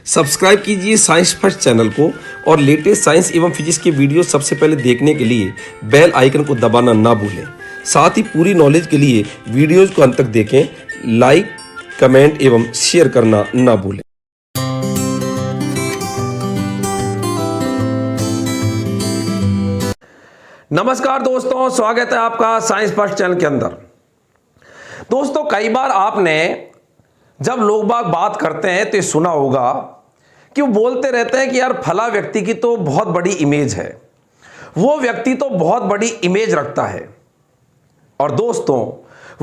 Subscribe कीजिए science first channel को और लेटेस्ट साइंस एवं फिजिक्स के वीडियो सबसे पहले देखने के लिए बेल आइकन को दबाना ना भूलें। साथ ही पूरी नॉलेज के लिए वीडियोज को अंत तक देखें, लाइक, कमेंट एवं शेयर करना ना भूलें। नमस्कार दोस्तों, स्वागत है आपका साइंस फर्स्ट चैनल के अंदर। दोस्तों, कई बार आपने जब लोग बात करते हैं तो ये सुना होगा कि वो बोलते रहते हैं कि यार फला व्यक्ति की तो बहुत बड़ी इमेज है, वो व्यक्ति तो बहुत बड़ी इमेज रखता है। और दोस्तों,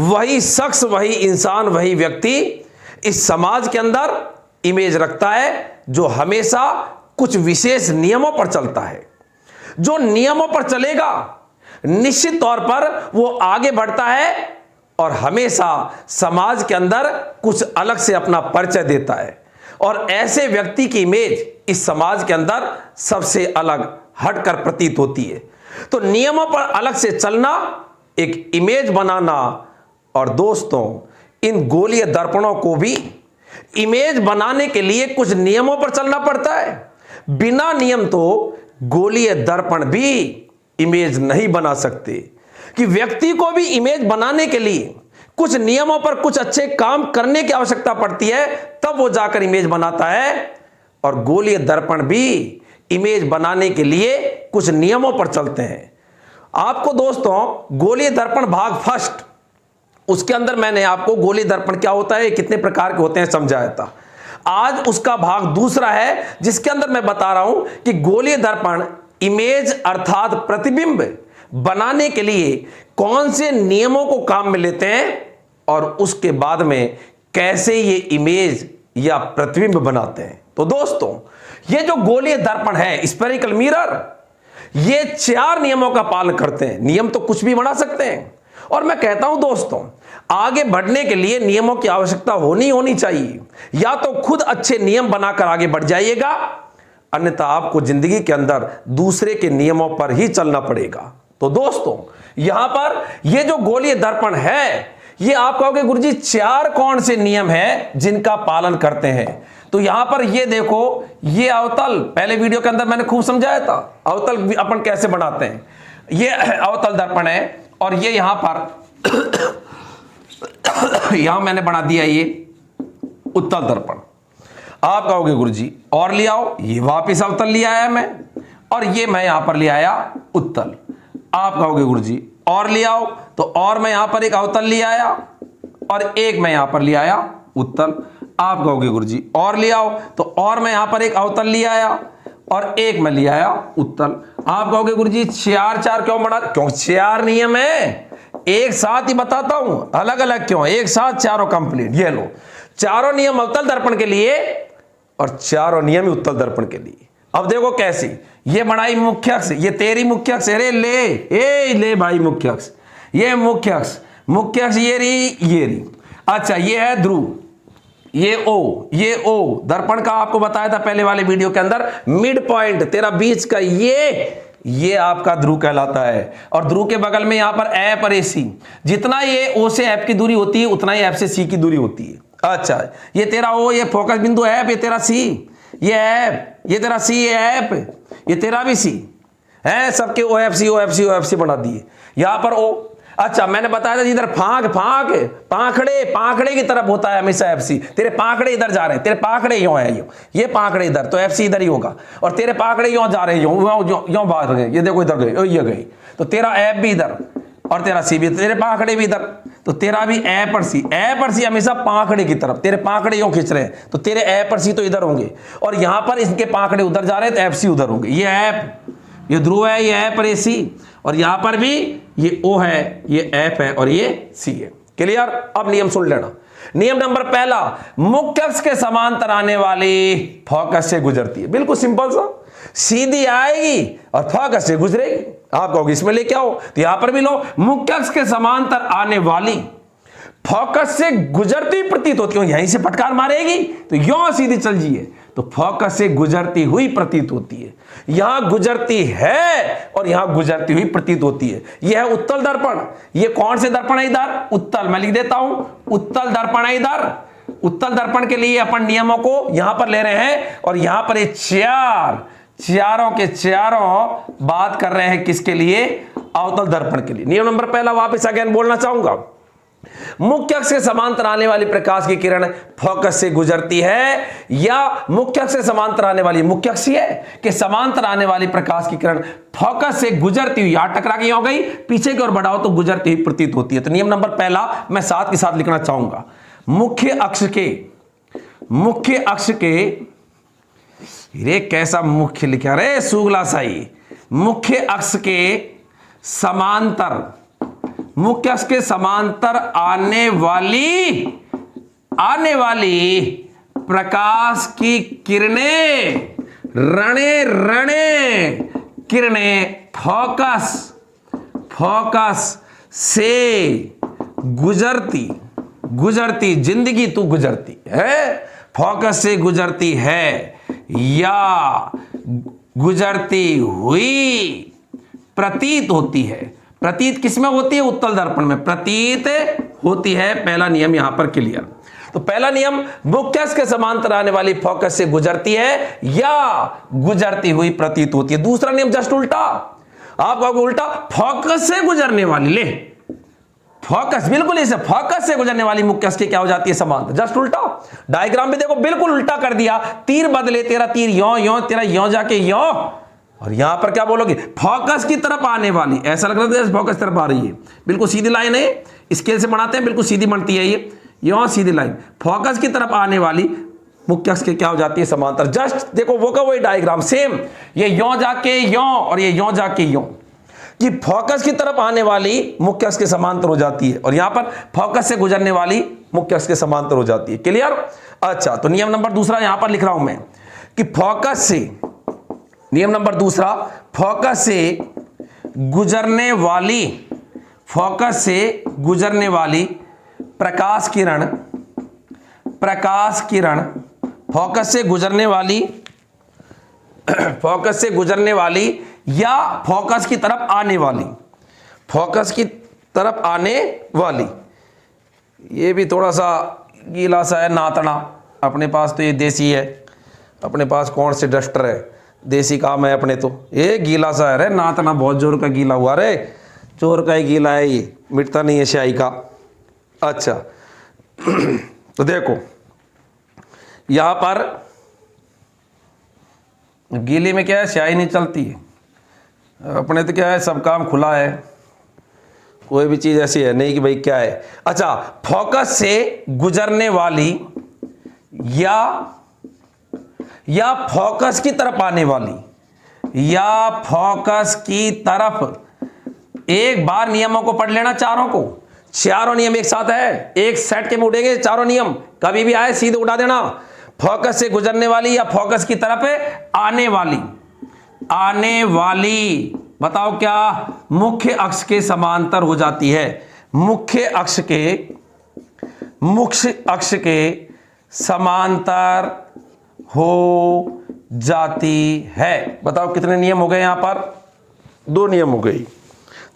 वही शख्स, वही इंसान, वही व्यक्ति इस समाज के अंदर इमेज रखता है जो हमेशा कुछ विशेष नियमों पर चलता है। जो नियमों पर चलेगा निश्चित तौर पर वो आगे बढ़ता है और हमेशा समाज के अंदर कुछ अलग से अपना परिचय देता है। और ऐसे व्यक्ति की इमेज इस समाज के अंदर सबसे अलग हटकर प्रतीत होती है। तो नियमों पर अलग से चलना, एक इमेज बनाना, और दोस्तों इन गोलीय दर्पणों को भी इमेज बनाने के लिए कुछ नियमों पर चलना पड़ता है। बिना नियम तो गोलीय दर्पण भी इमेज नहीं बना सकते। कि व्यक्ति को भी इमेज बनाने के लिए कुछ नियमों पर कुछ अच्छे काम करने की आवश्यकता पड़ती है, तब वो जाकर इमेज बनाता है। और गोलीय दर्पण भी इमेज बनाने के लिए कुछ नियमों पर चलते हैं। आपको दोस्तों गोलीय दर्पण भाग फर्स्ट, उसके अंदर मैंने आपको गोलीय दर्पण क्या होता है, कितने प्रकार के होते हैं समझाया था। आज उसका भाग दूसरा है जिसके अंदर मैं बता रहा हूं कि गोलीय दर्पण इमेज अर्थात प्रतिबिंब बनाने के लिए कौन से नियमों को काम में लेते हैं और उसके बाद में कैसे ये इमेज या प्रतिबिंब बनाते हैं। तो दोस्तों, ये जो गोलीय दर्पण है, स्फेरिकल मिरर, ये 4 नियमों का पालन करते हैं। नियम तो कुछ भी बना सकते हैं। और मैं कहता हूं दोस्तों, आगे बढ़ने के लिए नियमों की आवश्यकता होनी चाहिए। या तो खुद अच्छे नियम बनाकर आगे बढ़ जाइएगा, अन्यथा आपको जिंदगी के अंदर दूसरे के नियमों पर ही चलना पड़ेगा। तो दोस्तों, यहां पर ये जो गोलीय दर्पण है, ये आप कहोगे गुरुजी 4 कौन से नियम है जिनका पालन करते हैं। तो यहां पर ये देखो, ये अवतल पहले वीडियो के अंदर मैंने खूब समझाया था, अवतल अपन कैसे बनाते हैं। ये अवतल दर्पण है और ये यहां पर यहां मैंने बना दिया ये उत्तल दर्पण। आप कहोगे गुरुजी और ले आओ, ये वापिस अवतल ले आया मैं, और ये मैं यहां पर ले आया उत्तल। आप कहोगे गुरुजी और ले आओ, तो और मैं यहां पर एक अवतल ले आया और एक मैं यहां पर ले आया उत्तल। आप कहोगे गुरुजी और ले आओ, तो और मैं यहां पर एक अवतल ले आया और एक मैं ले आया उत्तल। आप कहोगे गुरुजी 4 क्यों बना, क्यों 4 नियम है, एक साथ ही बताता हूं, अलग अलग क्यों, एक साथ चारों कंप्लीट। ये लो, 4 नियम अवतल दर्पण के लिए और 4 नियम उत्तल दर्पण के लिए। अब देखो कैसी, ये बनाई मुख्य अक्ष, ये तेरी मुख्य अक्ष, अरे ले भाई मुख्य अक्ष, ये मुख्य अक्ष, ये रही। अच्छा, ये है ध्रुव, ये ओ दर्पण का आपको बताया था पहले वाले वीडियो के अंदर, मिड पॉइंट तेरा बीच का ये आपका ध्रुव कहलाता है। और ध्रुव के बगल में यहां पर एफ और सी, जितना ये ओ से एफ की दूरी होती है उतना ही एफ से सी की दूरी होती है। अच्छा, ये तेरा ओ, ये फोकस बिंदु एफ, ये तेरा सी, ये एफ, ये तेरा सी, ये एफ, ये तेरा भी सी है, सबके ओ एफ सी बना दिए यहां पर ओ। अच्छा, मैंने बताया था इधर पाखड़े की तरफ होता है हमेशा एफसी। तेरे पाखड़े इधर जा रहे हैं, तेरे पाखड़े यूं है, ये पाखड़े इधर, तो एफसी इधर ही होगा। और तेरे पाखड़े यूं जा रहे हैं, यूं भाग गए, ये देखो इधर गए, ये गई, तो तेरा एफ भी इधर और तेरा सी भी, तेरे पाखड़े भी इधर, तो तेरा भी ए पर सी हमेशा पाखड़े की तरफ, तेरे पाखड़े यूं खींच रहे हैं, तो तेरे ए पर सी तो इधर होंगे, और यहां पर इनके पाखड़े उधर जा रहे हैं तो एफ सी उधर होंगे। ये एफ, ये ध्रुव है, ये एफ पर सी, और यहां पर भी ये ओ है, ये एफ है और ये सी है। क्लियर? अब नियम सुन लेना। नियम नंबर पहला, मुख्य अक्ष के समांतर आने वाली फोकस से गुजरती है। बिल्कुल सिंपल सा, सीधी आएगी और फोकस से गुजरेगी। आप कहोगे इसमें ले क्या हो, तो यहां पर भी लो, मुख्य अक्ष के समांतर आने वाली फोकस से गुजरती प्रतीत होती है। यहीं से फटकार मारेगी तो यहां सीधी चल जाइए, तो फोकस से गुजरती हुई प्रतीत होती है। यहां गुजरती है और यहां गुजरती हुई प्रतीत होती है। यह है उत्तल दर्पण। ये कौन से दर्पण है इधर? उत्तल। मैं लिख देता हूं, उत्तल दर्पण है इधर। उत्तल दर्पण के लिए अपन नियमों को यहां पर ले रहे हैं और यहां पर ये चारों के चारों बात कर रहे हैं किसके लिए? अवतल दर्पण के लिए। नियम नंबर पहला वापस अगेन बोलना चाहूंगा, मुख्य अक्ष के समांतर आने वाली प्रकाश की किरण फोकस से गुजरती है या मुख्य अक्ष से समांतर आने वाली, मुख्य अक्ष है कि समांतर आने वाली प्रकाश की किरण फोकस से गुजरती हुई, यहां टकरा के हो गई, पीछे की ओर बढ़ाओ तो गुजरती हुई प्रतीत होती है। तो नियम नंबर पहला मैं साथ के साथ लिखना चाहूंगा, मुख्य अक्ष के रे कैसा मुख्य लिखा रे सुगला साई, मुख्य अक्ष के समांतर आने वाली प्रकाश की किरणें रणे किरणें फोकस से गुजरती जिंदगी तू गुजरती है, फोकस से गुजरती है या गुजरती हुई प्रतीत होती है। प्रतीत किसमें होती है? उत्तल दर्पण में प्रतीत होती है। पहला नियम यहां पर क्लियर। तो पहला नियम, मुख्य अक्ष के समांतर आने वाली फोकस से गुजरती है या गुजरती हुई प्रतीत होती है। दूसरा नियम जस्ट उल्टा, आप कहोगे उल्टा, फोकस से गुजरने वाली, ले फोकस बिल्कुल इसे फोकस से गुजरने वाली मुख्य अक्ष की क्या हो जाती है? समांतर। जस्ट उल्टा, डायग्राम भी देखो बिल्कुल उल्टा कर दिया, तीर बदले, तेरा तीर यों तेरा यों जाके यों, और यहां पर क्या बोलोगे? फोकस की तरफ आने वाली, ऐसा लग रहा है फोकस तरफ आ रही है, बिल्कुल सीधी लाइन है, स्केल से बनाते हैं बिल्कुल सीधी बनती है ये, यों सीधी लाइन, फोकस की तरफ आने वाली मुख्य अक्ष की क्या हो जाती है? समांतर। जस्ट देखो वो का वही डायग्राम सेम, ये यों जाके यों और ये यों जाके यों, कि फोकस की तरफ आने वाली मुख्य अक्ष के समांतर हो जाती है और यहां पर फोकस से गुजरने वाली मुख्य अक्ष के समांतर हो जाती है। क्लियर? अच्छा, तो नियम नंबर दूसरा यहां पर लिख रहा हूं मैं कि नियम नंबर दूसरा, फोकस से गुजरने वाली प्रकाश किरण फोकस से गुजरने वाली या फोकस की तरफ आने वाली, ये भी थोड़ा सा गीला सा है, नातना। अपने पास तो ये देसी है, अपने पास कौन से डस्टर है, देसी काम है अपने तो, ये गीला सा है रे, नातना बहुत जोर का गीला हुआ रे, जोर का ही गीला है ये, मिटता नहीं है स्याही का। अच्छा तो देखो यहां पर गीले में क्या है, स्याही नहीं चलती है, अपने तो क्या है सब काम खुला है, कोई भी चीज ऐसी है नहीं कि भाई क्या है। अच्छा, फोकस से गुजरने वाली या फोकस की तरफ आने वाली या फोकस की तरफ, एक बार नियमों को पढ़ लेना, चारों नियम एक साथ है, एक सेट के में उड़ेंगे चारों नियम, कभी भी आए सीधे उड़ा देना। फोकस से गुजरने वाली या फोकस की तरफ आने वाली बताओ क्या? मुख्य अक्ष के समांतर हो जाती है, मुख्य अक्ष के समांतर हो जाती है। बताओ कितने नियम हो गए यहां पर? 2 नियम हो गए।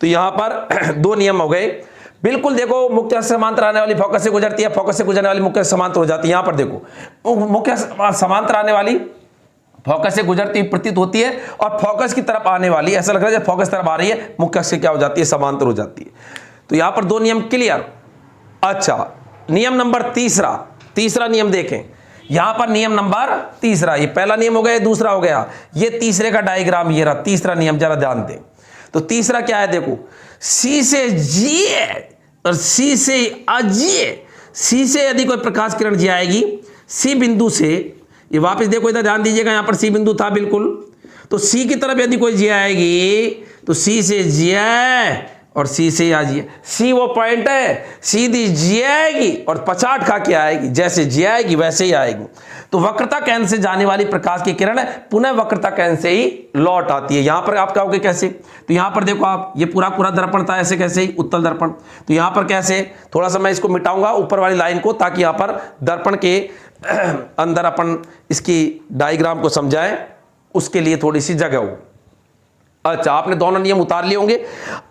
तो यहां पर 2 नियम हो गए बिल्कुल। देखो, मुख्य अक्ष से समांतर आने वाली फोकस से गुजरती है, फोकस से गुजरने वाली मुख्य अक्ष समांतर हो जाती है। यहां पर देखो, मुख्य समांतर आने वाली फोकस से गुजरती प्रतीत होती है और फोकस की तरफ आने वाली, ऐसा लग रहा है फोकस तरफ आ रही है, मुख्य अक्ष से क्या हो जाती है? समांतर हो जाती है। तो यहां पर 2 नियम क्लियर। अच्छा, नियम नंबर तीसरा नियम देखें, यहां पर नियम नंबर तीसरा, ये पहला नियम हो गया, दूसरा हो गया, ये तीसरे का डायग्राम ये रहा, तीसरा नियम, जरा ध्यान दें। तो तीसरा क्या है? देखो, सी से जिए और सी से अजिए, सी से यदि कोई प्रकाश किरण जी आएगी, सी बिंदु से, ये वापस देखो इधर ध्यान दीजिएगा, यहां पर सी बिंदु था बिल्कुल, तो सी की तरफ यदि कोई जी आएगी तो सी से जी और सी से आ जिए, सी वो पॉइंट है, सीधी जी आएगी और पछाड़ खा के आएगी, जैसे जी आएगी वैसे ही आएगी। तो वक्रता केंद्र से जाने वाली प्रकाश की किरण पुनः वक्रता केंद्र से ही लौट आती है। यहां पर आप कहोगे कैसे? तो यहां पर देखो आप, ये पूरा दर्पण था, ऐसे कैसे ही उत्तल दर्पण, तो यहां पर कैसे, थोड़ा सा मैं इसको मिटाऊंगा ऊपर वाली लाइन को, ताकि यहां पर दर्पण के अंदर अपन इसकी डायग्राम को समझाएं, उसके लिए थोड़ी सी जगह हो। अच्छा, आपने दोनों नियम उतार लिए होंगे।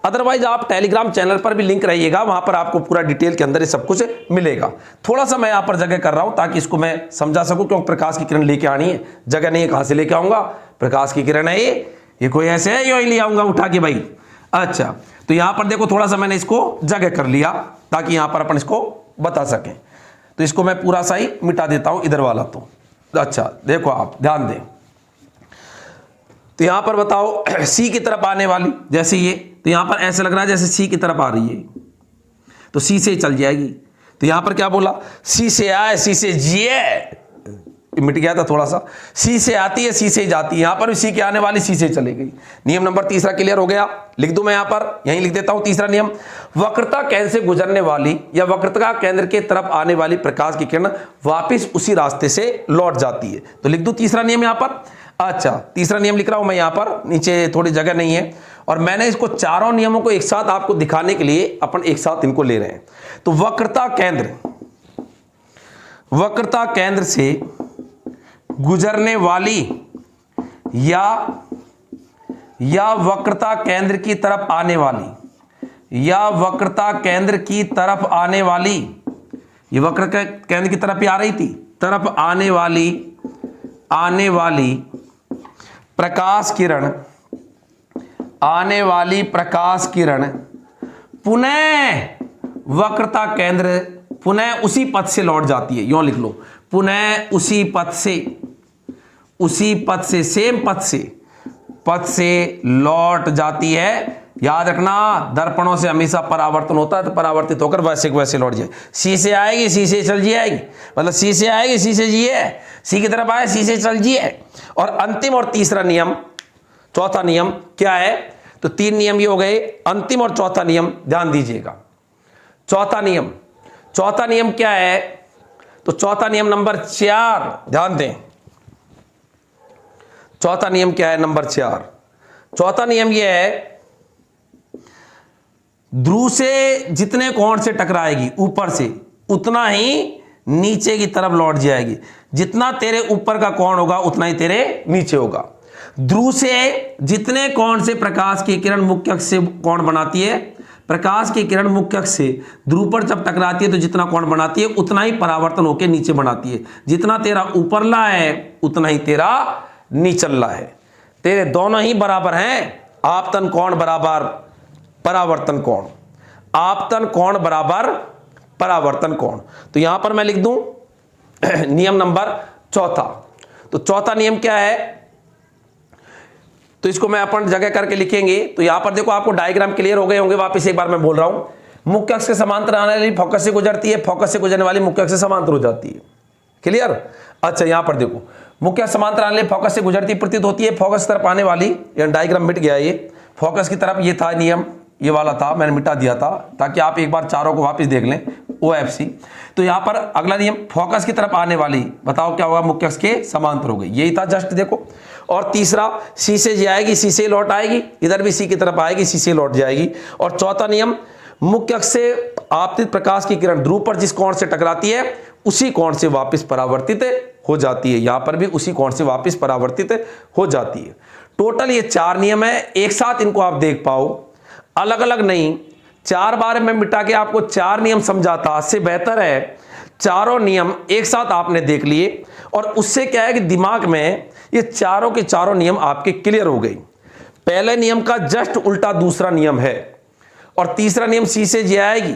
अदरवाइज आप टेलीग्राम चैनल पर भी लिंक रहिएगा, वहां पर आपको पूरा डिटेल के अंदर ये सब कुछ मिलेगा। थोड़ा सा मैं यहां पर जगह कर रहा हूं ताकि इसको मैं समझा सकूं, क्योंकि प्रकाश की किरण लेके आनी है, जगह नहीं है, कहां से लेके आऊंगा? प्रकाश की किरण है ये कोई ऐसे है यो ही ले आऊंगा उठा के भाई। अच्छा, तो यहां पर देखो थोड़ा सा मैंने इसको जगह कर लिया ताकि यहां पर अपन इसको बता सकें। तो इसको मैं पूरा सा ही मिटा देता हूं इधर वाला। तो अच्छा देखो, आप ध्यान दें, तो यहां पर बताओ सी की तरफ आने वाली, जैसे ये, तो यहां पर ऐसे लग रहा है जैसे सी की तरफ आ रही है, तो सी से चल जाएगी। तो यहां पर क्या बोला? सी से आए, सी से जिए, मिट गया था थोड़ा सा। सी से आती है, सी से जाती है, यहां पर भी सी के आने वाली सी से चली गई। नियम नंबर तीसरा क्लियर हो गया। लिख दूं मैं यहां पर, यहीं लिख देता हूं तीसरा नियम। वक्रता केंद्र से गुजरने वाली या वक्रता केंद्र के तरफ आने वाली प्रकाश की किरण वापिस उसी रास्ते से लौट जाती है। तो लिख दूं तीसरा नियम यहां पर। अच्छा, तीसरा नियम लिख रहा हूं मैं यहां पर, नीचे थोड़ी जगह नहीं है, और मैंने इसको चारों नियमों को एक साथ आपको दिखाने के लिए अपन एक साथ इनको ले रहे हैं। तो वक्रता केंद्र से गुजरने वाली या वक्रता केंद्र की तरफ आने वाली, या वक्रता केंद्र की तरफ आने वाली, ये वक्र केंद्र की तरफ ही आ रही थी, तरफ आने वाली प्रकाश किरण पुनः वक्रता केंद्र, पुनः उसी पथ से लौट जाती है। यूं लिख लो, पुनः उसी पथ से सेम पथ से लौट जाती है। याद रखना, दर्पणों से हमेशा परावर्तन होता है, तो परावर्तित होकर वैसे वैसे लौट जाए। सी से आएगी, सी से चल जाएगी, मतलब सी से आएगी, सी से जिए, सी की तरफ आए, सी से चल जिए। और अंतिम और तीसरा नियम, चौथा नियम क्या है? तो तीन नियम ये हो गए, अंतिम और चौथा नियम ध्यान दीजिएगा। चौथा नियम क्या है? तो चौथा नियम नंबर 4, ध्यान दें। चौथा नियम क्या है? नंबर 4। चौथा नियम यह है, ध्रुव से जितने कोण से टकराएगी ऊपर से, उतना ही नीचे की तरफ लौट जाएगी। जितना तेरे ऊपर का कोण होगा उतना ही तेरे नीचे होगा। ध्रुव से जितने कोण से प्रकाश की किरण मुख्य अक्ष से कोण बनाती है, प्रकाश की किरण मुख्य अक्ष से ध्रुव पर जब टकराती है तो जितना कोण बनाती है उतना ही परावर्तन होकर नीचे बनाती है। जितना तेरा ऊपरला है उतना ही तेरा नीचला है। तेरे दोनों ही बराबर हैं, आपतन कोण बराबर परावर्तन कोण, आपतन कोण बराबर परावर्तन कोण। तो यहां पर मैं लिख दूं नियम नंबर चौथा। तो चौथा नियम क्या है? तो इसको मैं अपन जगह करके लिखेंगे। तो यहां पर देखो, आपको डायग्राम क्लियर हो गए होंगे। वापस एक बार मैं बोल रहा हूं, मुख्य अक्ष के समांतर आने वाली फोकस से गुजरती है, फोकस से गुजरने वाली मुख्य अक्ष से समांतर हो जाती है। क्लियर? अच्छा, यहां पर देखो, मुख्य समांतर आने वाली फोकस से गुजरती प्रतीत होती है, फोकस की तरफ आने वाली, डायग्राम मिट गया ये, फोकस की तरफ ये था नियम, ये वाला था, मैंने मिटा दिया था ताकि आप एक बार चारों को वापस देख लें, OFC। तो यहां पर अगला नियम, फोकस की तरफ आने वाली, बताओ क्या होगा? मुख्य अक्ष के समांतर हो गई, यही था जस्ट देखो। और तीसरा, सी से जाएगी, सी से लौट आएगी, इधर भी सी की तरफ आएगी, सी से लौट जाएगी। और चौथा नियम, मुख्य अक्ष से आपतित प्रकाश की किरण ध्रुव पर जिस कोण से टकराती है उसी कोण से वापस परावर्तित हो जाती है। यहां पर भी उसी कोण से वापस परावर्तित हो जाती है। टोटल ये 4 नियम है, एक साथ इनको आप देख पाओ, अलग अलग नहीं। 4 बार में मिटा के आपको 4 नियम समझाता, इससे बेहतर है चारों नियम एक साथ आपने देख लिए, और उससे क्या है कि दिमाग में ये चारों के चारों नियम आपके क्लियर हो गई। पहले नियम का जस्ट उल्टा दूसरा नियम है, और तीसरा नियम सी से जाएगी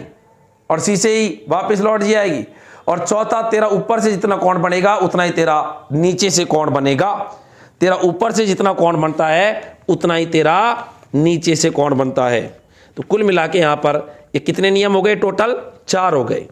और सी से ही वापस लौट जाएगी। और चौथा, तेरा ऊपर से जितना कोण बनेगा उतना ही तेरा नीचे से कोण बनेगा। तेरा ऊपर से जितना कोण बनता है उतना ही तेरा नीचे से कोण बनता है। तो कुल मिला के यहां पर ये कितने नियम हो गए? टोटल 4 हो गए।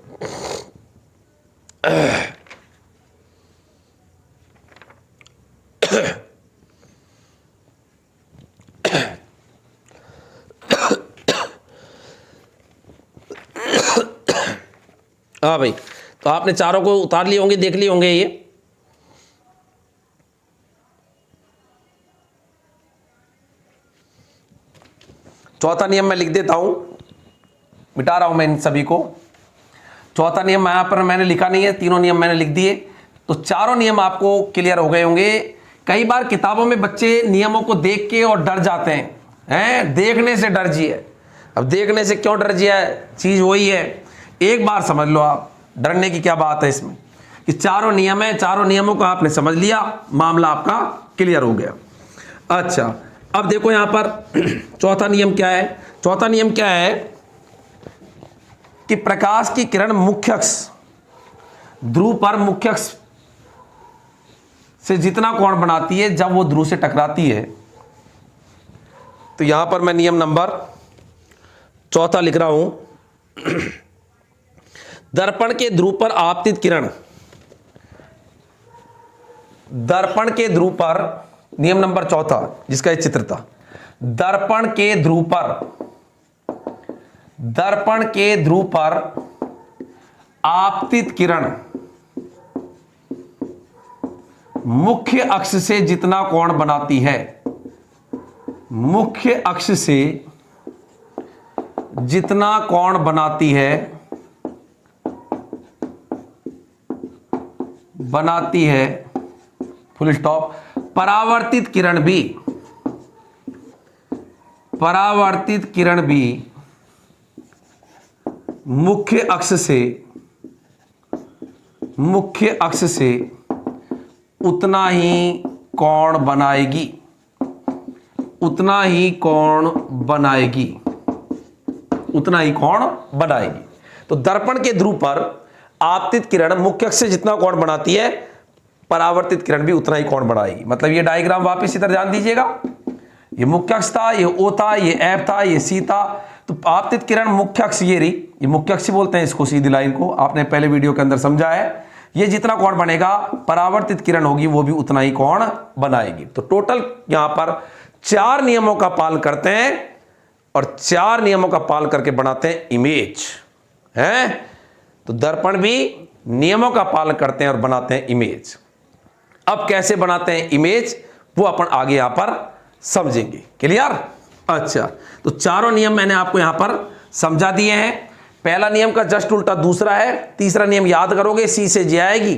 हाँ भाई, तो आपने चारों को उतार लिए होंगे, देख लिए होंगे। ये चौथा नियम मैं लिख देता हूं, मिटा रहा हूं मैं इन सभी को। चौथा नियम यहां पर मैंने लिखा नहीं है, तीनों नियम मैंने लिख दिए। तो चारों नियम आपको क्लियर हो गए होंगे कई बार किताबों में बच्चे नियमों को देख के और डर जाते हैं, देखने से डर जिए। अब देखने से क्यों डर जिया है, चीज वही है, एक बार समझ लो आप, डरने की क्या बात है इसमें, कि चारों नियम है, चारों नियमों को आपने समझ लिया, मामला आपका क्लियर हो गया। अच्छा, अब देखो यहां पर चौथा नियम क्या है। चौथा नियम क्या है कि प्रकाश की किरण मुख्य अक्ष, ध्रुव पर मुख्य अक्ष से जितना कोण बनाती है जब वो ध्रुव से टकराती है, तो यहां पर मैं नियम नंबर चौथा लिख रहा हूं, दर्पण के ध्रुव पर आपतित किरण, दर्पण के ध्रुव पर, नियम नंबर चौथा जिसका ये चित्र था, दर्पण के ध्रुव पर, दर्पण के ध्रुव पर आपतित किरण मुख्य अक्ष से जितना कोण बनाती है, मुख्य अक्ष से जितना कोण बनाती है, बनाती है, फुल स्टॉप, परावर्तित किरण भी, परावर्तित किरण भी मुख्य अक्ष से, मुख्य अक्ष से उतना ही कोण बनाएगी, उतना ही कोण बनाएगी, उतना ही कोण बनाएगी। तो दर्पण के ध्रुव पर आपतित किरण मुख्य अक्ष से जितना कोण बनाती है, परावर्तित किरण भी उतना ही कोण बनाएगी। मतलब ये डायग्राम वापस इधर ध्यान दीजिएगा, ये मुख्य अक्ष था, ये ओ था, ये एफ था, ये सी था। तो आपतित किरण मुख्य अक्ष ये रही, ये मुख्य अक्ष बोलते हैं इसको, सीधी लाइन को, आपने पहले वीडियो के अंदर समझा है। ये जितना कोण बनेगा, परावर्तित किरण होगी वो भी उतना ही कोण बनाएगी। तो टोटल यहां पर 4 नियमों का पालन करते हैं और 4 नियमों का पालन करके बनाते हैं इमेज, हैं? तो दर्पण भी नियमों का पालन करते हैं और बनाते हैं इमेज। अब कैसे बनाते हैं इमेज वो अपन आगे यहां पर समझेंगे। क्लियर? अच्छा, तो चारों नियम मैंने आपको यहां पर समझा दिए हैं। पहला नियम का जस्ट उल्टा दूसरा है। तीसरा नियम याद करोगे, सी से जे आएगी,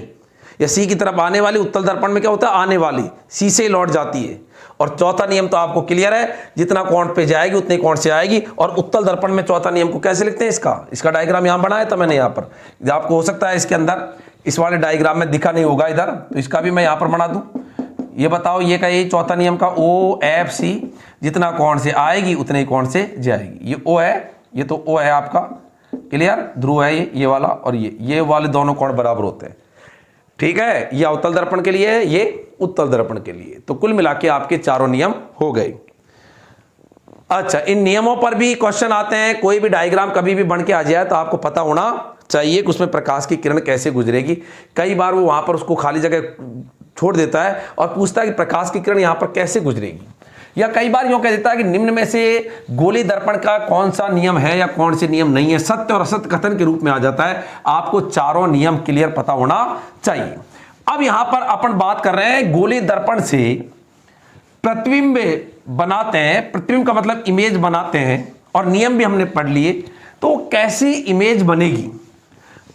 या सी की तरफ आने वाली, उत्तल दर्पण में क्या होता है, आने वाली, सी से ही लौट जाती है। और चौथा नियम तो आपको क्लियर है, जितना कोण पे जाएगी उतने कोण से आएगी। और उत्तल दर्पण में चौथा नियम को कैसे लिखते हैं, इसका डायग्राम यहां बनाया था मैंने, यहां पर आपको हो सकता है इसके अंदर इस वाले डायग्राम में दिखा नहीं होगा इधर, तो इसका भी मैं यहां पर बना दूं। ये बताओ, ये का यही चौथा नियम का ओ एफ सी, जितना कोण से आएगी उतने ही कोण से जाएगी। ये ओ है, ये तो ओ है आपका, क्लियर, ध्रुव है ये वाला, और ये वाले दोनों कोण बराबर होते हैं। ठीक है, ये अवतल दर्पण के लिए है, ये उत्तल दर्पण के लिए। तो कुल मिला के आपके चारों नियम हो गए। अच्छा, इन नियमों पर भी क्वेश्चन आते हैं। कोई भी डायग्राम कभी भी बन के आ जाए तो आपको पता होना चाहिए कि उसमें प्रकाश की किरण कैसे गुजरेगी। कई बार वो वहां पर उसको खाली जगह छोड़ देता है और पूछता है कि प्रकाश की किरण यहां पर कैसे गुजरेगी। या कई बार यूं कह देता है कि निम्न में से गोली दर्पण का कौन सा नियम है या कौन से नियम नहीं है। सत्य और असत्य कथन के रूप में आ जाता है। आपको चारों नियम क्लियर पता होना चाहिए। अब यहां पर अपन बात कर रहे हैं गोली दर्पण से प्रतिबिंब बनाते हैं। प्रतिबिंब का मतलब इमेज बनाते हैं, और नियम भी हमने पढ़ लिए। तो कैसी इमेज बनेगी।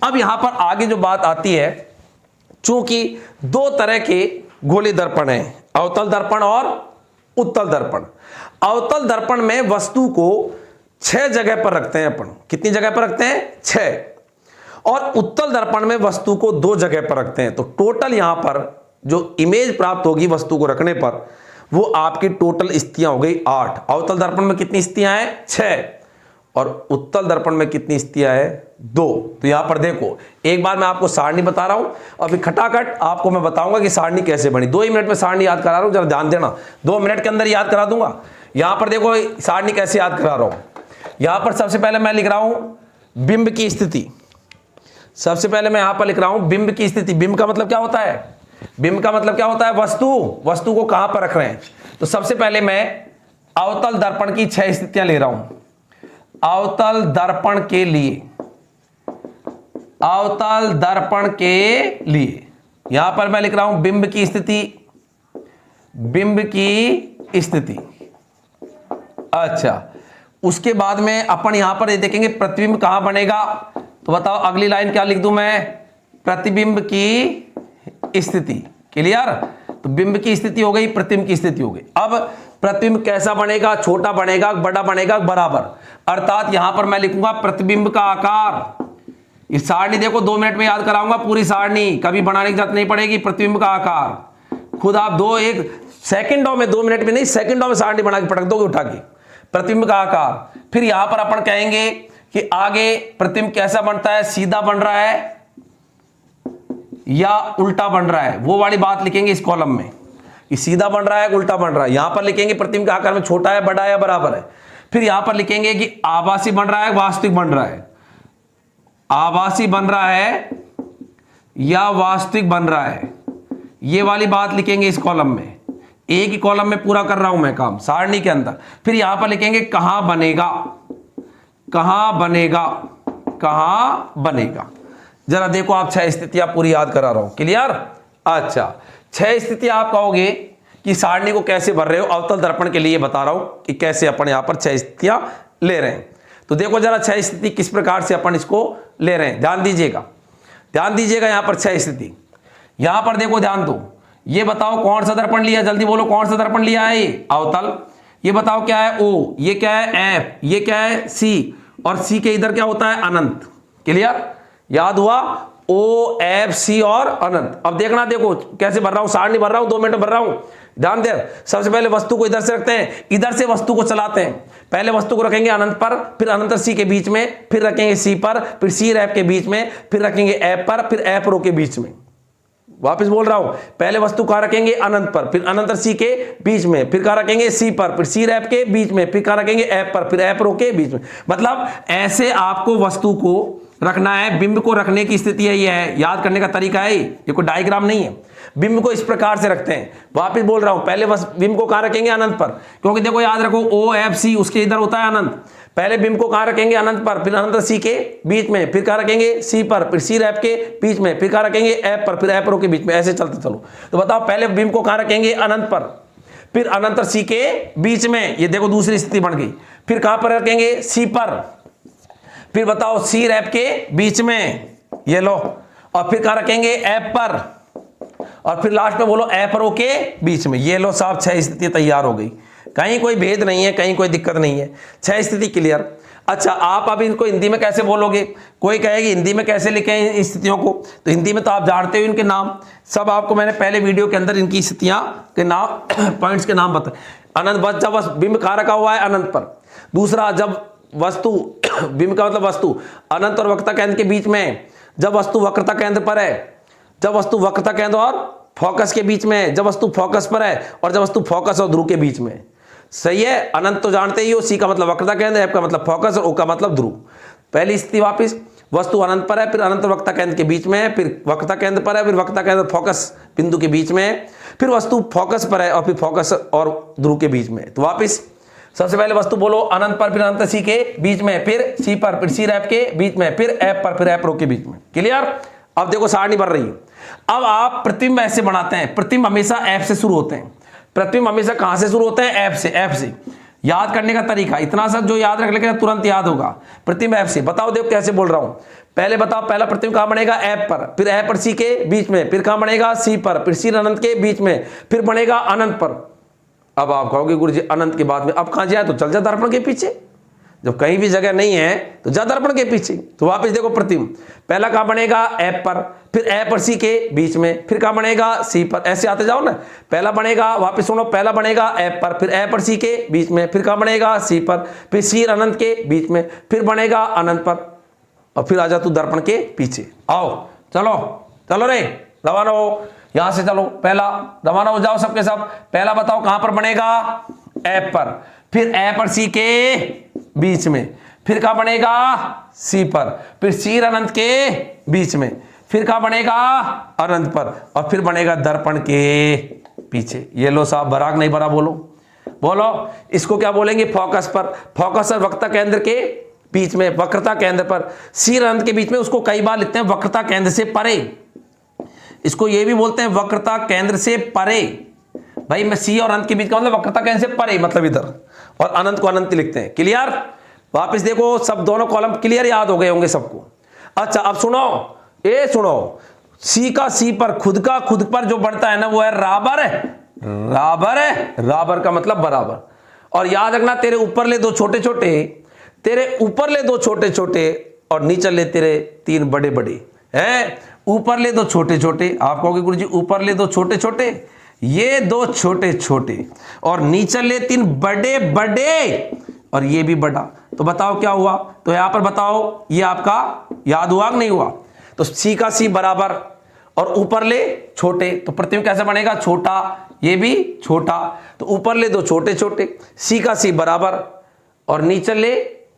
अब यहां पर आगे जो बात आती है, चूंकि 2 तरह के गोली दर्पण हैं, अवतल दर्पण और उत्तल दर्पण। अवतल दर्पण में वस्तु को 6 जगह पर रखते हैं अपन। कितनी जगह पर रखते हैं? 6। और उत्तल दर्पण में वस्तु को 2 जगह पर रखते हैं। तो टोटल यहां पर जो इमेज प्राप्त होगी वस्तु को रखने पर, वो आपकी टोटल स्थितियां हो गई 8। अवतल दर्पण में कितनी स्थितियां हैं? 6। और उत्तल दर्पण में कितनी स्थितियां हैं? 2। तो यहां पर देखो, एक बार मैं आपको सारणी बता रहा हूं और फिर खटाखट आपको मैं बताऊंगा कि सारणी कैसे बनी। 2 ही मिनट में सारणी याद करा रहा हूं, जरा ध्यान देना। 2 मिनट के अंदर याद करा दूंगा। यहां पर देखो सारणी कैसे याद करा रहा हूं। यहां पर सबसे पहले मैं लिख रहा हूं बिंब की स्थिति। सबसे पहले मैं यहां पर लिख रहा हूं बिंब की स्थिति। बिंब का मतलब क्या होता है? बिंब का मतलब क्या होता है? वस्तु को कहां पर रख रहे हैं। तो सबसे पहले मैं अवतल दर्पण की 6 स्थितियां ले रहा हूं। अवतल दर्पण के लिए, अवतल दर्पण के लिए यहां पर मैं लिख रहा हूं बिंब की स्थिति, बिंब की स्थिति। अच्छा, उसके बाद में अपन यहां पर देखेंगे प्रतिबिंब कहां बनेगा। तो बताओ अगली लाइन क्या लिख दूं मैं? प्रतिबिंब की स्थिति। क्लियर? तो बिंब की स्थिति हो गई, प्रतिबिंब की स्थिति हो गई। अब प्रतिबिंब कैसा बनेगा, छोटा बनेगा, बड़ा बनेगा, बराबर। अर्थात यहां पर मैं लिखूंगा प्रतिबिंब का आकार। इस सारणी देखो 2 मिनट में याद कराऊंगा, पूरी सारणी, कभी बनाने की जरूरत नहीं पड़ेगी। प्रतिबिंब का आकार खुद आप 1 सेकंडों में, 2 मिनट में नहीं, सेकंडों में सारणी बना के पटक दोगे उठा के। प्रतिबिंब का आकार, फिर यहां पर अपन कहेंगे कि आगे प्रतिबिंब कैसा बनता है, सीधा बन रहा है या उल्टा बन रहा है, वो वाली बात लिखेंगे इस कॉलम में कि सीधा बन रहा है, उल्टा बन रहा है। यहां पर लिखेंगे प्रतिबिंब के आकार में छोटा है, बड़ा है या बराबर है। फिर यहां पर लिखेंगे कि आभासी बन रहा है, वास्तविक बन रहा है, आभासी बन रहा है या वास्तविक बन रहा है, ये वाली बात लिखेंगे इस कॉलम में। एक ही कॉलम में पूरा कर रहा हूं मैं काम सारणी के अंदर। फिर यहां पर लिखेंगे कहां बनेगा, कहां बनेगा, कहां बनेगा। जरा देखो आप 6 स्थितियां पूरी याद करा रहा हूं, क्लियर। अच्छा 6 स्थितियां आप कहोगे कि सारणी को कैसे भर रहे हो, अवतल दर्पण के लिए बता रहा हूं कि कैसे अपन यहां पर 6 स्थितियां ले रहे हैं। तो देखो जरा 6 स्थिति किस प्रकार से अपन इसको ले रहे हैं, ध्यान दीजिएगा, ध्यान दीजिएगा। यहां पर 6 स्थिति, यहां पर देखो ध्यान दो। ये बताओ कौन सा दर्पण लिया, जल्दी बोलो कौन सा दर्पण लिया है, ये अवतल। ये बताओ क्या है O, ये क्या है F, ये क्या है C, और C के इधर क्या होता है अनंत। क्लियर, याद हुआ, O F C और अनंत। अब देखना, देखो कैसे भर रहा हूं, सारणी भर रहा हूं, 2 मिनट भर रहा हूं, ध्यान दे। सबसे पहले वस्तु को इधर से रखते हैं, इधर से वस्तु को चलाते हैं। पहले वस्तु को रखेंगे अनंत पर, फिर अनंत C के बीच में, फिर रखेंगे C पर, फिर C और F के बीच में, फिर रखेंगे F पर, फिर F और O के बीच में। वापस बोल रहा हूं, पहले वस्तु कहां रखेंगे अनंत पर, फिर अनंत C के बीच में, फिर कहां रखेंगे C पर, फिर C और F के बीच में, फिर कहां रखेंगे F पर, फिर F और O के बीच में। मतलब ऐसे आपको वस्तु को रखना है। बिंब को रखने की स्थिति है, ये है, याद करने का तरीका है, ये कोई डायग्राम नहीं है। बिंब को इस प्रकार से रखते हैं। वापस बोल रहा हूं, पहले बिंब को कहां रखेंगे अनंत पर, क्योंकि देखो याद रखो O F C उसके इधर होता है अनंत। पहले बिंब को कहां रखेंगे अनंत पर, फिर अनंत C के बीच में, फिर कहां रखेंगे C पर, फिर C और F के बीच में, फिर कहां रखेंगे F पर, फिर F और O के बीच में, ऐसे चलते चलो। तो बताओ पहले बिंब को कहां रखेंगे अनंत पर, फिर अनंत C के बीच में, ये देखो दूसरी स्थिति बन गई। फिर कहां पर रखेंगे C पर, फिर बताओ C और F के बीच में, ये लो, और फिर कहां रखेंगे F पर, और फिर लास्ट में बोलो F और O के बीच में। ये लो साहब 6 स्थिति तैयार हो गई, कहीं कोई भेद नहीं है, कहीं कोई दिक्कत नहीं है, 6 स्थिति क्लियर। अच्छा आप अब इनको हिंदी में कैसे बोलोगे, कोई कहेगी हिंदी में कैसे लिखें इन स्थितियों को, तो हिंदी में तो आप जानते हो इनके नाम सब, आपको मैंने पहले वीडियो के अंदर इनकी स्थितियां के नाम पॉइंट्स के नाम बताए। अनंत बस, जब बिंब कहां रखा हुआ है अनंत पर। दूसरा, जब वस्तु बिंब का मतलब वस्तु अनंत और वक्रता केंद्र के बीच में, जब वस्तु वक्रता केंद्र पर है, जब वस्तु वक्रता केंद्र और फोकस के बीच में, जब वस्तु फोकस पर है, और जब वस्तु फोकस और ध्रुव के बीच में। सही है, अनंत तो जानते ही हो, C का मतलब वक्रता केंद्र, F का मतलब फोकस और O का मतलब ध्रुव। पहली स्थिति वापस, वस्तु अनंत पर है, फिर अनंत वक्रता केंद्र के बीच में है, फिर वक्रता केंद्र पर है, फिर वक्रता केंद्र फोकस बिंदु के बीच में, फिर वस्तु फोकस पर है, और फिर फोकस और ध्रुव के बीच में। तो वापस सबसे पहले वस्तु बोलो अनंत पर, फिर अनंत C के बीच में, फिर C पर, फिर C और F के बीच में, फिर F पर, फिर F और O के बीच में। क्लियर। अब देखो सारणी बढ़ रही है। अब आप प्रतिबिंब ऐसे बनाते हैं, प्रतिबिंब हमेशा F से शुरू होते हैं। प्रतिबिंब हमेशा कहां से शुरू होते हैं, F से। F से याद करने का तरीका, इतना सा जो याद रख लेगा तुरंत याद होगा। प्रतिबिंब F से, बताओ देखो कैसे बोल रहा हूं। पहले बताओ, पहला प्रतिबिंब कहां बनेगा F पर, फिर F पर C के बीच में, फिर कहां बनेगा C पर, फिर C अनंत के बीच में, फिर बनेगा अनंत पर। अब आप कहोगे गुरुजी अनंत के बाद में अब कहां जाए, तो चल जा दर्पण के पीछे। जब कहीं भी जगह नहीं है तो जा दर्पण के पीछे। तो वापस देखो प्रतिबिंब पहला कहां बनेगा F पर, फिर F और C के बीच में, फिर कहां बनेगा C पर, ऐसे आते जाओ ना। पहला बनेगा, वापस सुनो, पहला बनेगा F पर, फिर F और C के बीच में, फिर कहां बनेगा C पर, फिर C अनंत के बीच में, फिर बनेगा अनंत पर, और फिर आ जा तू दर्पण के पीछे। आओ चलो चलो रे, रवाना हो यहां से, चलो पहला रवाना हो जाओ सबके सब। पहला बताओ कहां पर बनेगा F पर, फिर F और C के बीच में, फिर कहां बनेगा C पर, फिर C अनंत के बीच में, फिर कहां बनेगा अनंत पर, और फिर बनेगा दर्पण के पीछे। ये लो साहब, भरा नहीं भरा, बोलो बोलो। इसको क्या बोलेंगे, फोकस पर, फोकस और वक्रता केंद्र के बीच में, वक्रता केंद्र पर, C अनंत के बीच में। उसको कई बार लिखते हैं वक्रता केंद्र से परे, इसको ये भी बोलते हैं वक्रता केंद्र से परे। भाई मैं C और अनंत के बीच का मतलब वक्रता केंद्र से परे, मतलब इधर, और अनंत को अनंत लिखते हैं। क्लियर। वापस देखो सब दोनों कॉलम क्लियर याद हो गए होंगे सबको। अच्छा अब सुनो, ये सुनो, सी का सी पर, खुद का खुद पर जो बढ़ता है ना वो है राबर है, राबर है, राबर का मतलब बराबर। और याद रखना तेरे ऊपर ले दो छोटे छोटे, तेरे ऊपर ले दो छोटे छोटे और नीचे ले तेरे तीन बड़े बड़े हैं। ऊपर ले दो छोटे छोटे, आप कहोगे गुरुजी ऊपर ले दो छोटे छोटे, ये दो छोटे छोटे और नीचे ले तीन बड़े बड़े और ये भी बड़ा। तो बताओ क्या हुआ? तो यहां पर बताओ ये आपका याद हुआ कि नहीं हुआ? तो सी का सी बराबर और ऊपर ले छोटे, तो प्रतिबिंब कैसे बनेगा? छोटा, ये भी छोटा, तो ऊपर ले दो छोटे छोटे, सी का सी बराबर और नीचे ले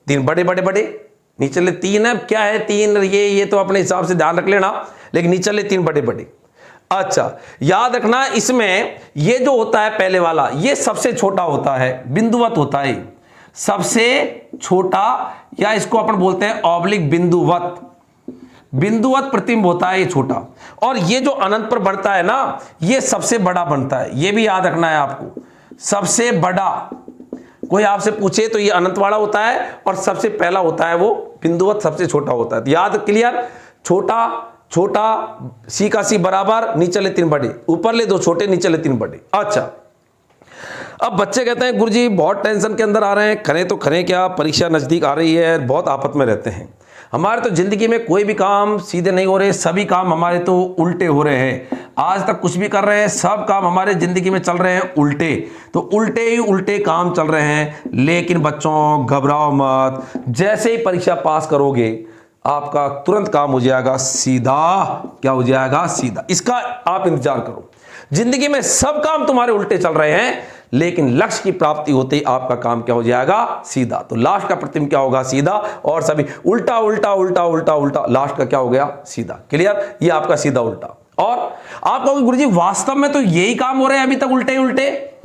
तीन बड़े बड़े बड़े, नीचे ले तीन है, क्या है तीन, ये तो अपने हिसाब से ध्यान रख लेना, लेकिन नीचे ले तीन बड़े बड़े। अच्छा याद रखना इसमें ये जो होता है पहले वाला ये सबसे छोटा होता है, बिंदुवत होता है, सबसे छोटा, या इसको अपन बोलते हैं ऑब्लिक बिंदुवत, बिंदुवत प्रतिबिंब होता है ये छोटा। और ये जो अनंत पर बढ़ता है ना ये सबसे बड़ा बनता है, ये भी याद रखना है आपको, सबसे बड़ा। कोई आपसे पूछे तो ये अनंत वाला होता है और सबसे पहला होता है वो बिंदुवत सबसे छोटा होता है। याद क्लियर? छोटा छोटा, सी का सी बराबर, नीचे ले तीन बड़े, ऊपर ले दो छोटे नीचे ले तीन बड़े। अच्छा अब बच्चे कहते हैं गुरुजी बहुत टेंशन के अंदर आ रहे हैं, करें तो करें क्या, परीक्षा नजदीक आ रही है, बहुत आफत में रहते हैं, हमारे तो जिंदगी में कोई भी काम सीधे नहीं हो रहे, सभी काम हमारे तो उल्टे हो रहे हैं, आज तक कुछ भी कर रहे हैं सब काम हमारे जिंदगी में चल रहे हैं उल्टे, तो उल्टे ही उल्टे काम चल रहे हैं। लेकिन बच्चों घबराओ मत, जैसे ही परीक्षा पास करोगे आपका तुरंत काम हो जाएगा सीधा। क्या हो जाएगा? सीधा। इसका आप इंतजार करो। जिंदगी में सब काम तुम्हारे उल्टे चल रहे हैं लेकिन लक्ष्य की प्राप्ति होते ही आपका काम क्या हो जाएगा? सीधा। तो लास्ट का प्रतिबिंब क्या होगा? सीधा। और सभी उल्टा उल्टा उल्टा उल्टा उल्टा, लास्ट का क्या हो गया? सीधा। क्लियर? ये आपका सीधा उल्टा। और आप कहोगे गुरुजी वास्तव में तो यही काम हो रहे हैं अभी तक, उल्टे उल्टे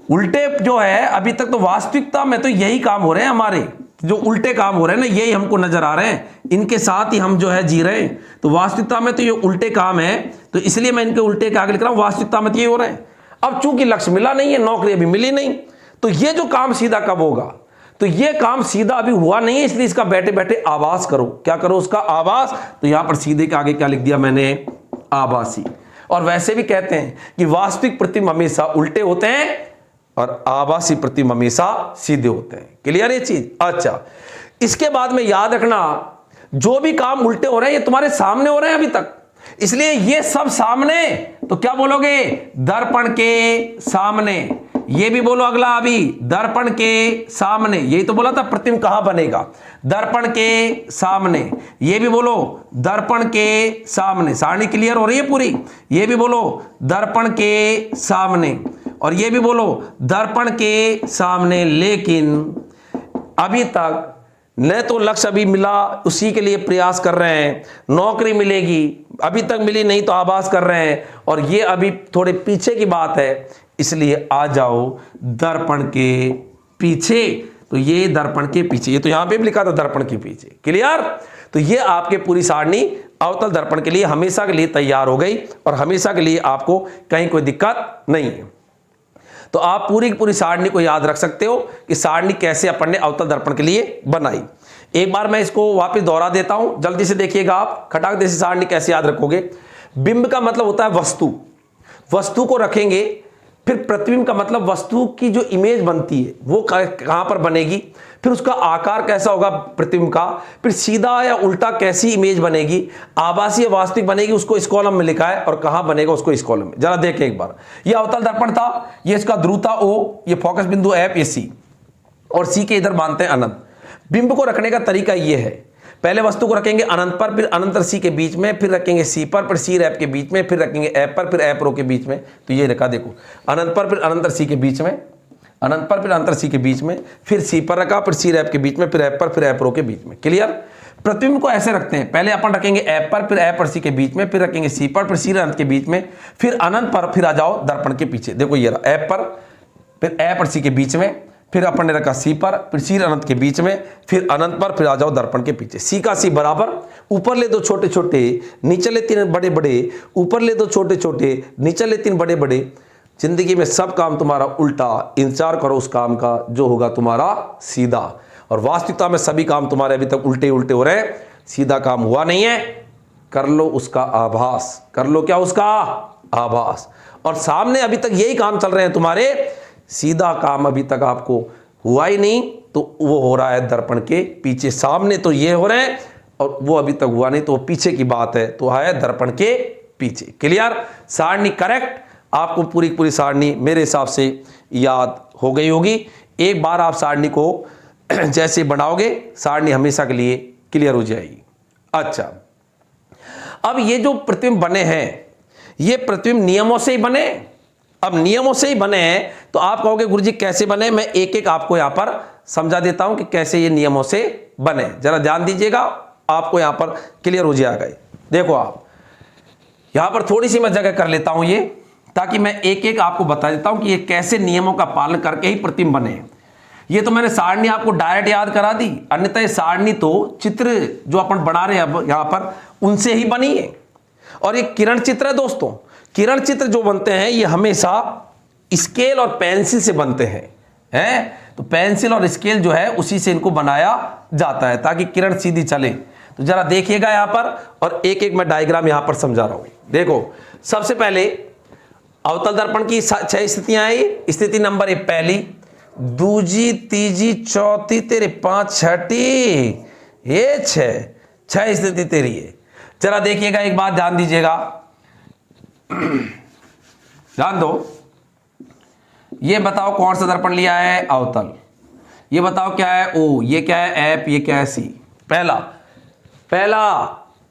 उल्टे जो है अभी तक, तो वास्तविकता में तो यही काम हो रहे हैं हमारे, जो उल्टे काम हो रहे हैं ना यही हमको नजर आ रहे हैं, इनके साथ ही हम जो है जी रहे हैं। तो वास्तविकता में तो ये उल्टे काम है, तो इसलिए मैं इनके उल्टे के आगे लिख रहा हूं, वास्तविकता में तो ये हो रहे हैं। अब चूंकि लक्ष्य मिला नहीं है, नौकरी अभी मिली नहीं, तो ये जो काम सीधा कब होगा? तो ये काम सीधा अभी हुआ नहीं है, इसलिए इसका बैठे बैठे आभास करो। क्या करो? उसका आभास। तो यहां पर सीधे के आगे क्या लिख दिया मैंने? आभासी। और वैसे भी कहते हैं कि वास्तविक प्रतिबिंब हमेशा उल्टे होते हैं और आभासी प्रतिबिंब हमेशा सीधे होते हैं। क्लियर ये चीज? अच्छा इसके बाद में याद रखना जो भी काम उल्टे हो रहे हैं ये तुम्हारे सामने हो रहे हैं अभी तक, इसलिए ये सब सामने, तो क्या बोलोगे? दर्पण के सामने। ये भी बोलो अगला अभी, दर्पण के सामने। यही तो बोला था प्रतिबिंब कहां बनेगा? दर्पण के सामने। ये भी बोलो दर्पण के सामने। सारणी क्लियर हो रही है पूरी? ये भी बोलो दर्पण के सामने और ये भी बोलो दर्पण के सामने। लेकिन अभी तक न तो लक्ष्य अभी मिला, उसी के लिए प्रयास कर रहे हैं, नौकरी मिलेगी अभी तक मिली नहीं तो आभास कर रहे हैं, और ये अभी थोड़े पीछे की बात है, इसलिए आ जाओ दर्पण के पीछे। तो ये दर्पण के पीछे, ये तो यहां पे भी लिखा था दर्पण के पीछे। क्लियर? तो ये आपके पूरी सारणी अवतल दर्पण के लिए हमेशा के लिए तैयार हो गई और हमेशा के लिए आपको कहीं कोई दिक्कत नहीं है। तो आप पूरी की पूरी सारणी को याद रख सकते हो कि सारणी कैसे अपन ने अवतल दर्पण के लिए बनाई। एक बार मैं इसको वापस दोहरा देता हूं, जल्दी से देखिएगा आप, खटाक देसी सारणी कैसे याद रखोगे। बिंब का मतलब होता है वस्तु, वस्तु को रखेंगे, फिर प्रतिबिंब का मतलब वस्तु की जो इमेज बनती है वो कहां पर बनेगी, फिर उसका आकार कैसा होगा प्रतिबिंब का, फिर सीधा या उल्टा कैसी इमेज बनेगी, आभासी या वास्तविक बनेगी, उसको इस कॉलम में लिखा है, और कहां बनेगा उसको इस कॉलम में। जरा देखें एक बार, ये अवतल दर्पण था, ये इसका ध्रुवता O, ये फोकस बिंदु F, ये C, और C के इधर मानते हैं अनंत। बिंब को रखने का तरीका ये है, पहले वस्तु को रखेंगे अनंत पर, फिर अनंत और C के बीच में, फिर रखेंगे C पर, फिर C रैप के बीच में, फिर रखेंगे F पर, फिर F रो के बीच में। तो ये रखा देखो, अनंत पर फिर अनंत और C के बीच में, अनंत पर फिर अनंत और C के बीच में, फिर C पर रखा, फिर C रैप के बीच में, फिर F पर, फिर F रो के बीच में। क्लियर? प्रतिबिंब को ऐसे रखते हैं, पहले अपन रखेंगे F पर, फिर F और C के बीच में, फिर रखेंगे C पर, फिर C अनंत के बीच में, फिर अनंत पर, फिर आ जाओ दर्पण के पीछे। देखो ये रहा F पर, फिर F और C के बीच में, फिर अपन ने रखा C पर, फिर C अनंत के बीच में, फिर अनंत पर, फिर आ जाओ दर्पण के पीछे। C का C बराबर, ऊपर ले दो छोटे छोटे, नीचे ले तीन बड़े बड़े, ऊपर ले दो छोटे छोटे, नीचे ले तीन बड़े बड़े। जिंदगी में सब काम तुम्हारा उल्टा, इंतजार करो उस काम का जो होगा तुम्हारा सीधा। और वास्तविकता में सभी काम तुम्हारे अभी तक उल्टे उल्टे हो रहे हैं, सीधा काम हुआ नहीं है, कर लो उसका आभास, कर लो क्या उसका आभास। और सामने अभी तक यही काम चल रहे हैं तुम्हारे, सीधा काम अभी तक आपको हुआ ही नहीं, तो वो हो रहा है दर्पण के पीछे। सामने तो ये हो रहे हैं और वो अभी तक हुआ नहीं, तो वो पीछे की बात है, तो है दर्पण के पीछे। क्लियर? सारणी करेक्ट। आपको पूरी पूरी सारणी मेरे हिसाब से याद हो गई होगी। एक बार आप सारणी को जैसे बनाओगे, सारणी हमेशा के लिए क्लियर हो जाएगी। अच्छा, अब ये जो प्रतिबिंब बने हैं, ये प्रतिबिंब नियमों से ही बने। अब नियमों से ही बने हैं तो आप कहोगे गुरुजी कैसे बने? मैं एक एक आपको यहां पर समझा देता हूं कि कैसे ये नियमों से बने। जरा ध्यान दीजिएगा, आपको यहां पर क्लियर हो जाएगा। देखो, आप यहां पर थोड़ी सी मैं जगह कर लेता हूं ये, ताकि मैं एक एक आपको बता देता हूं कि ये कैसे नियमों का पालन करके ही प्रतिबिंब बने हैं। ये तो मैंने सारणी आपको डायरेक्ट याद करा दी, अन्यथा ये सारणी तो चित्र जो अपन बना रहे हैं अब यहां पर, उनसे ही बनी है। और ये किरण चित्र है दोस्तों। किरण चित्र जो बनते हैं ये हमेशा स्केल और पेंसिल से बनते हैं तो पेंसिल और स्केल जो है उसी से इनको बनाया जाता है ताकि किरण सीधी चले। तो जरा देखिएगा यहां पर, और एक एक मैं डायग्राम यहां पर समझा रहा हूं। देखो, सबसे पहले अवतल दर्पण की 6 स्थितियां आई। स्थिति नंबर 1 पहली, दूजी, तीजी, चौथी, तेरे 5, छठी, ये 6 स्थिति तेरी है। जरा देखिएगा, एक बात ध्यान दीजिएगा, ध्यान दो। ये बताओ कौन सा दर्पण लिया है? अवतल। ये बताओ क्या है? ओ। ये क्या है? एफ। ये क्या है? सी। पहला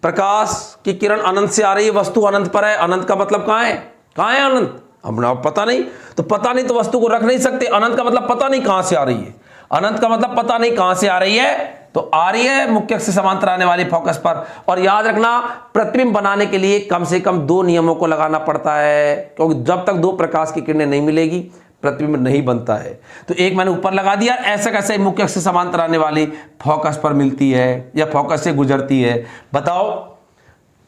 प्रकाश की किरण अनंत से आ रही है, वस्तु अनंत पर है। अनंत का मतलब कहां है? कहां है अनंत? हमने पता नहीं, तो पता नहीं तो वस्तु को रख नहीं सकते। अनंत का मतलब पता नहीं कहां से आ रही है। अनंत का मतलब पता नहीं कहां से आ रही है, तो आ रही है मुख्य अक्ष से समांतर आने वाली फोकस पर। और याद रखना, प्रतिबिंब बनाने के लिए कम से कम 2 नियमों को लगाना पड़ता है, क्योंकि जब तक 2 प्रकाश की किरणें नहीं मिलेगी प्रतिबिंब नहीं बनता है। तो एक मैंने ऊपर लगा दिया, ऐसा कैसे मुख्य अक्ष से समांतर आने वाली फोकस पर मिलती है या फोकस से गुजरती है। बताओ,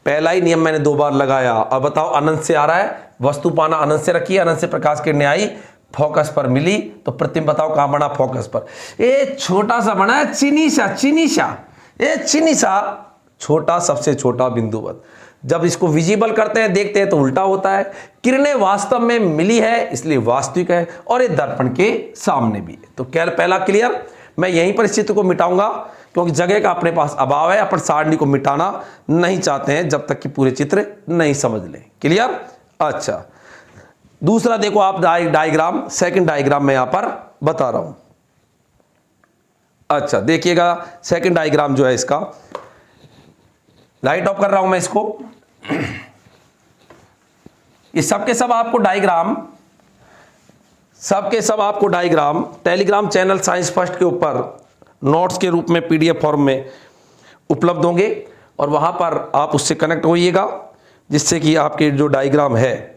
पहला ही नियम मैंने 2 बार लगाया। अब बताओ, अनंत से आ रहा है, वस्तु पाना अनंत से रखी है, अनंत से प्रकाश किरणें आई, फोकस पर मिली, तो प्रतिबिंब बताओ कहां बना? फोकस पर। ये छोटा सा बना है, चीनी सा छोटा, सबसे छोटा बिंदुवत। जब इसको विजिबल करते हैं, देखते हैं, तो उल्टा होता है। किरणें वास्तव में मिली है, इसलिए वास्तविक है, और ये दर्पण के सामने भी है। तो क्या पहला क्लियर? मैं यहीं पर इस चित्र को मिटाऊंगा, क्योंकि जगह का अपने पास अभाव है। अपन सारणी को मिटाना नहीं चाहते हैं जब तक कि पूरे चित्र नहीं समझ लें। क्लियर? अच्छा, दूसरा देखो आप डायग्राम, सेकंड डायग्राम मैं यहां पर बता रहा हूं। अच्छा, देखिएगा, सेकंड डायग्राम जो है इसका, लाइट ऑफ कर रहा हूं मैं इसको। ये सबके सब आपको diagram Telegram channel science first के ऊपर नोट्स के रूप में पीडीएफ फॉर्म में उपलब्ध होंगे, और वहां पर आप उससे कनेक्ट होइएगा, जिससे कि आपके जो डायग्राम है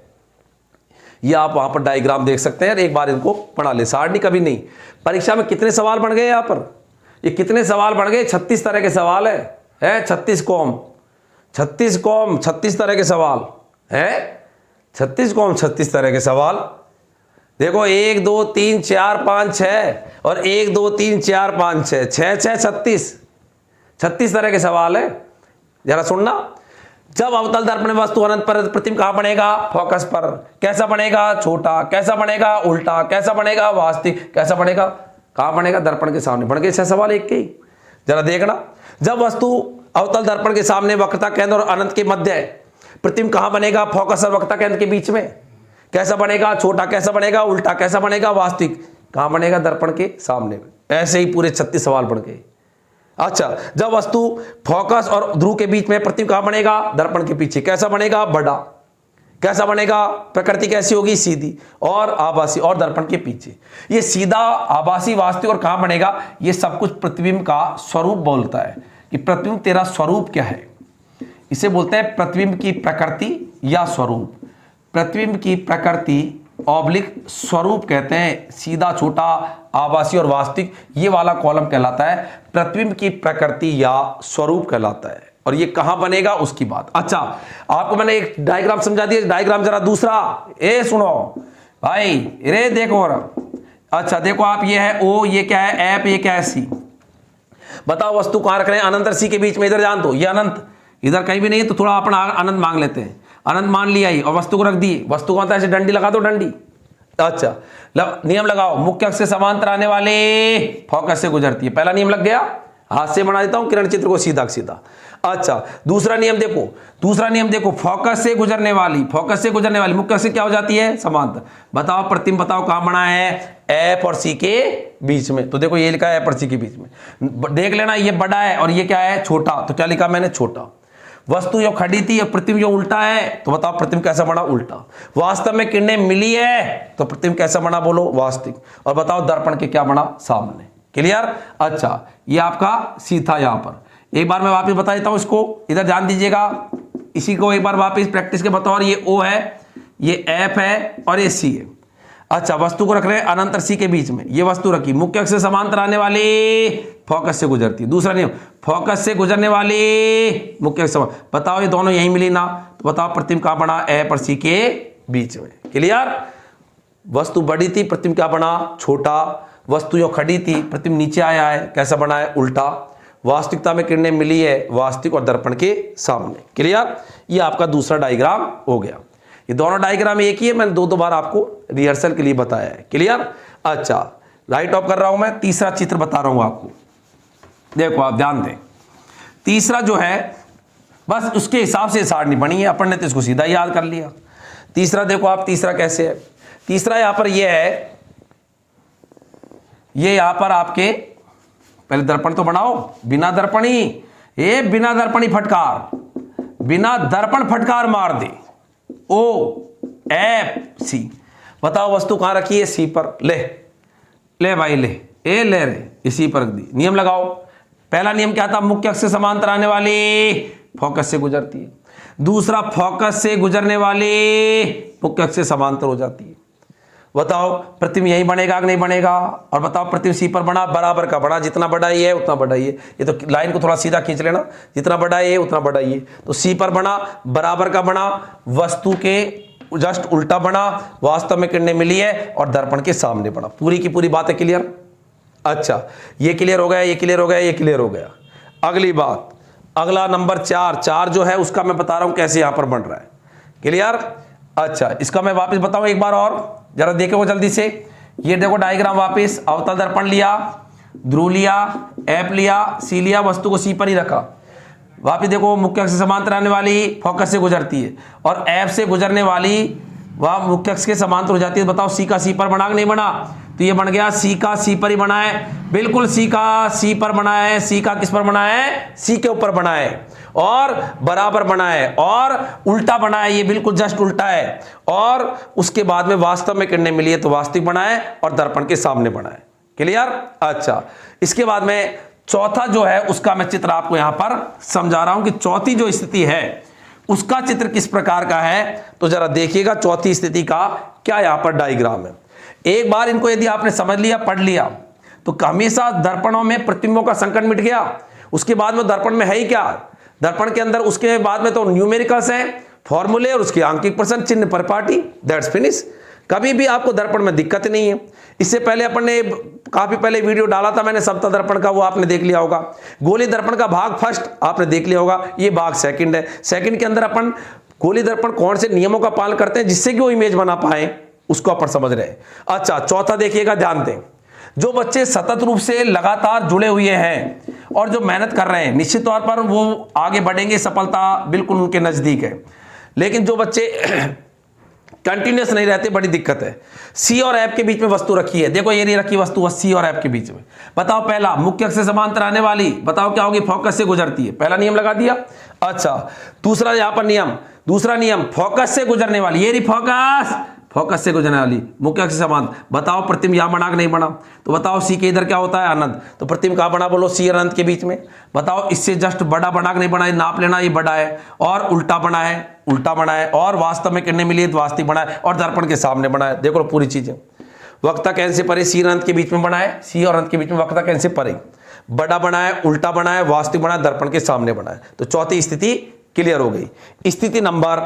ये आप वहां पर डायग्राम देख सकते हैं। एक बार इनको पढ़ा ले। सारणी कभी नहीं। परीक्षा में कितने सवाल बन गए? यहां पर ये कितने सवाल बन गए? 36 तरह के सवाल है 36 कॉम 36 तरह के सवाल है। 36 तरह के सवाल। देखो, 1 2 3 4 5 6 और 1 2 3 4 5 6 36 तरह के सवाल है। जरा सुनना, जब अवतल दर्पण में वस्तु अनंत पर, प्रतिबिंब कहां बनेगा? फोकस पर। कैसा बनेगा? छोटा। कैसा बनेगा? उल्टा। कैसा बनेगा? वास्तविक। कैसा बनेगा? कहां बनेगा? दर्पण के सामने। बन गए 6 सवाल एक के ही। जरा देखना, जब वस्तु अवतल दर्पण के सामने, वक्रता केंद्र और अनंत के मध्य है, प्रतिबिंब कहां बनेगा? फोकस और वक्रता केंद्र के बीच में। कैसा बनेगा? छोटा। कैसा बनेगा? उल्टा। कैसा बनेगा? वास्तविक। कहां बनेगा? दर्पण के सामने। ऐसे ही पूरे 36 सवाल बन गए। अच्छा, जब वस्तु फोकस और ध्रुव के बीच में, प्रतिबिंब कहां बनेगा? दर्पण के पीछे। कैसा बनेगा? बड़ा। कैसा बनेगा? प्रकृति कैसी होगी? सीधी और आभासी, और दर्पण के पीछे। ये सीधा, आभासी, वास्तविक और कहां बनेगा, ये सब कुछ प्रतिबिंब का स्वरूप बोलता है कि प्रतिबिंब तेरा स्वरूप क्या है। इसे बोलते हैं प्रतिबिंब की प्रकृति या स्वरूप। प्रतिबिंब की प्रकृति ऑब्लिक स्वरूप कहते हैं। सीधा, छोटा, आभासी और वास्तविक, ये वाला कॉलम कहलाता है प्रतिबिंब की प्रकृति या स्वरूप कहलाता है। और ये कहां बनेगा उसकी बात। अच्छा, आपको मैंने एक डायग्राम समझा दिया। डायग्राम जरा दूसरा सुनो भाई, रे देखो। अच्छा देखो आप, ये है ओ, ये क्या है? एफ। ये क्या है? सी। बताओ वस्तु कहां रख रहे हैं? अनंत और सी के बीच में। इधर जान दो, ये अनंत, इधर कहीं भी नहीं है तो थोड़ा अपन अनंत मांग लेते हैं। अनंत मान लिया ही और वस्तु को रख दी। वस्तु को आता है ऐसे डंडी लगा दो, डंडी। अच्छा नियम लगाओ, मुख्य अक्ष से समांतर आने वाले फोकस से गुजरती है। पहला नियम लग गया, हाथ से बना देता हूं किरण चित्र को सीधा सीधा। अच्छा दूसरा नियम देखो, दूसरा नियम देखो, फोकस से गुजरने वाली, फोकस से गुजरने वाली मुख्य अक्ष से क्या हो जाती है, समांतर। बताओ प्रतिबिंब, बताओ कहां बना है, एफ और सी के बीच में। तो देखो ये लिखा है एफ और सी के बीच में। देख लेना ये बड़ा है और ये क्या है, छोटा। तो क्या लिखा मैंने, छोटा। वस्तु जो खड़ी थी और प्रतिबिंब जो उल्टा है, तो बताओ प्रतिबिंब कैसा बना, उल्टा। वास्तव में किरणें मिली है तो प्रतिबिंब कैसा बना, बोलो वास्तविक। और बताओ दर्पण के क्या बना, सामने। क्लियर। अच्छा ये आपका सी था। यहां पर एक बार मैं वापस बता देता हूं इसको, इधर ध्यान दीजिएगा। इसी को एक बार वापस प्रैक्टिस के बताओ। ये ओ है, ये एफ है और ये सी है। अच्छा वस्तु को रख रहे हैं अनंतर सी के बीच में। ये वस्तु रखी, मुख्य अक्ष से समांतर आने वाली फोकस से गुजरती है। दूसरा नियम, फोकस से गुजरने वाली मुख्य अक्ष से। बताओ ये दोनों यहीं मिली ना, तो बताओ प्रतिबिंब कहां बना, एफ और सी के बीच में। क्लियर। वस्तु बड़ी थी, प्रतिबिंब क्या बना, छोटा। वस्तु जो खड़ी थी, प्रतिबिंब नीचे आया है, कैसा बना है, उल्टा। वास्तविकता में किरणें मिली है, वास्तविक और दर्पण के सामने। क्लियर। ये आपका दूसरा डायग्राम हो गया। ये दोनों डायग्राम एक ही है, मैंने दो बार आपको रिहर्सल के लिए बताया है। क्लियर। अच्छा राइट ऑफ कर रहा हूं मैं, तीसरा चित्र बता रहा हूं आपको। देखो आप ध्यान दें, तीसरा जो है बस उसके हिसाब से सारणी बनी है, अपन ने तो इसको सीधा याद कर लिया। तीसरा देखो आप, तीसरा कैसे है। तीसरा यहां पर यह है, ये यहां पर आपके पहले दर्पण तो बनाओ, बिना दर्पणी, ये बिना दर्पणी फटकार, बिना दर्पण फटकार मार दे, ओ एफ सी। बताओ वस्तु कहां रखी है, सी पर। ले ले भाई ले, ए ले रे, इसी पर रख दी। नियम लगाओ। पहला नियम क्या था, मुख्य अक्ष से समांतर आने वाली फोकस से गुजरती है। दूसरा फोकस से गुजरने वाली मुख्य अक्ष से समांतर हो जाती है। बताओ प्रतिबिंब यही बनेगा कि नहीं बनेगा। और बताओ प्रतिबिंब सी पर बना, बराबर का बना, जितना बड़ा ये है उतना बड़ा ये। ये तो लाइन को थोड़ा सीधा खींच लेना, जितना बड़ा ये उतना बड़ा ये। तो सी पर बना, बराबर का बना, वस्तु के जस्ट उल्टा बना, वास्तव में किरणें मिली है और दर्पण के सामने बना। पूरी की पूरी बात है क्लियर। अच्छा ये क्लियर हो गया, ये क्लियर हो गया, ये क्लियर हो गया। अगली बात, अगला नंबर 4। 4 जो है उसका मैं बता रहा हूं कैसे यहां पर बन रहा है। क्लियर। अच्छा इसका मैं वापस बताऊं एक बार और, जरा देखो जल्दी से। ये देखो डायग्राम वापस, अवतल दर्पण लिया, ध्रुव लिया, एफ लिया, सी लिया, वस्तु को सी पर ही रखा। वापस देखो, मुख्य अक्ष से समांतर आने वाली फोकस से गुजरती है और एफ से गुजरने वाली वह मुख्य अक्ष के समांतर हो जाती है। बताओ सी का सी पर बना कि नहीं बना। तो ये बन गया सी का सी पर ही बना है, बिल्कुल सी का सी पर बना है। सी का किस पर बना है, सी के ऊपर बना है और बराबर बना है और उल्टा बना है, ये बिल्कुल जस्ट उल्टा है। और उसके बाद में वास्तव में किरणें मिली है तो वास्तविक बना है और दर्पण के सामने बना है। क्लियर। अच्छा इसके बाद में चौथा जो है उसका मैं चित्र आपको यहां पर समझा रहा हूं कि चौथी जो स्थिति है उसका चित्र किस प्रकार का है। तो जरा देखिएगा चौथी स्थिति का क्या यहां पर डायग्राम है। एक बार इनको यदि आपने समझ लिया, पढ़ लिया, तो हमेशा दर्पणों में प्रतिबिंबों का संकट मिट गया। उसके बाद में दर्पण में है ही क्या, दर्पण के अंदर उसके बाद में तो न्यूमेरिकल्स है, फॉर्मूले और उसके आंकिक प्रश्न, चिन्ह परिपाटी, दैट्स फिनिश। कभी भी आपको दर्पण में दिक्कत नहीं है। इससे पहले अपन ने काफी पहले वीडियो डाला था मैंने समतल दर्पण का, वो आपने देख लिया होगा। गोली दर्पण का भाग फर्स्ट आपने देख लिया होगा, ये भाग सेकंड है। सेकंड के अंदर अपन गोली दर्पण कौन से नियमों का पालन करते हैं जिससे कि वो इमेज बना पाए, उसको अपन समझ रहे हैं। अच्छा चौथा देखिएगा, ध्यान दें। जो बच्चे सतत रूप से लगातार जुड़े हुए हैं और जो मेहनत कर रहे हैं, निश्चित तौर पर वो आगे बढ़ेंगे, सफलता बिल्कुल उनके नजदीक है। लेकिन जो बच्चे कंटिन्यूस नहीं रहते, बड़ी दिक्कत है। सी और एफ के बीच में वस्तु रखी है, देखो ये नहीं रखी वस्तु, सी और एफ के बीच में। बताओ पहला, मुख्य अक्ष से समांतर आने वाली, बताओ क्या होगी, फोकस से गुजरती है। पहला नियम लगा दिया। अच्छा दूसरा यहां पर नियम, दूसरा नियम फोकस से गुजरने वाली, ये रही फोकस, फोकस से गुजरने वाली मुख्य अक्ष से समांतर। बताओ प्रतिबिंब यहां बना कि नहीं बना। तो बताओ सी के इधर क्या होता है, अनंत। तो प्रतिबिंब कहां बना, बोलो सी और अनंत के बीच में। बताओ इससे जस्ट बड़ा बना कि नहीं बना, नाप लेना, ये बड़ा है और उल्टा बना है, उल्टा बना है और वास्तव में किरणें मिली है तो वास्तविक बना है और दर्पण के सामने बना है। देखो पूरी चीजें। वक्ता कैन से परे, सी और अनंत के बीच में बना है, सी और अनंत के बीच में वक्ता कैन से परे, बड़ा बना है, उल्टा बना है, वास्तविक बना है, दर्पण के सामने बना है। तो चौथी स्थिति क्लियर हो गई। स्थिति नंबर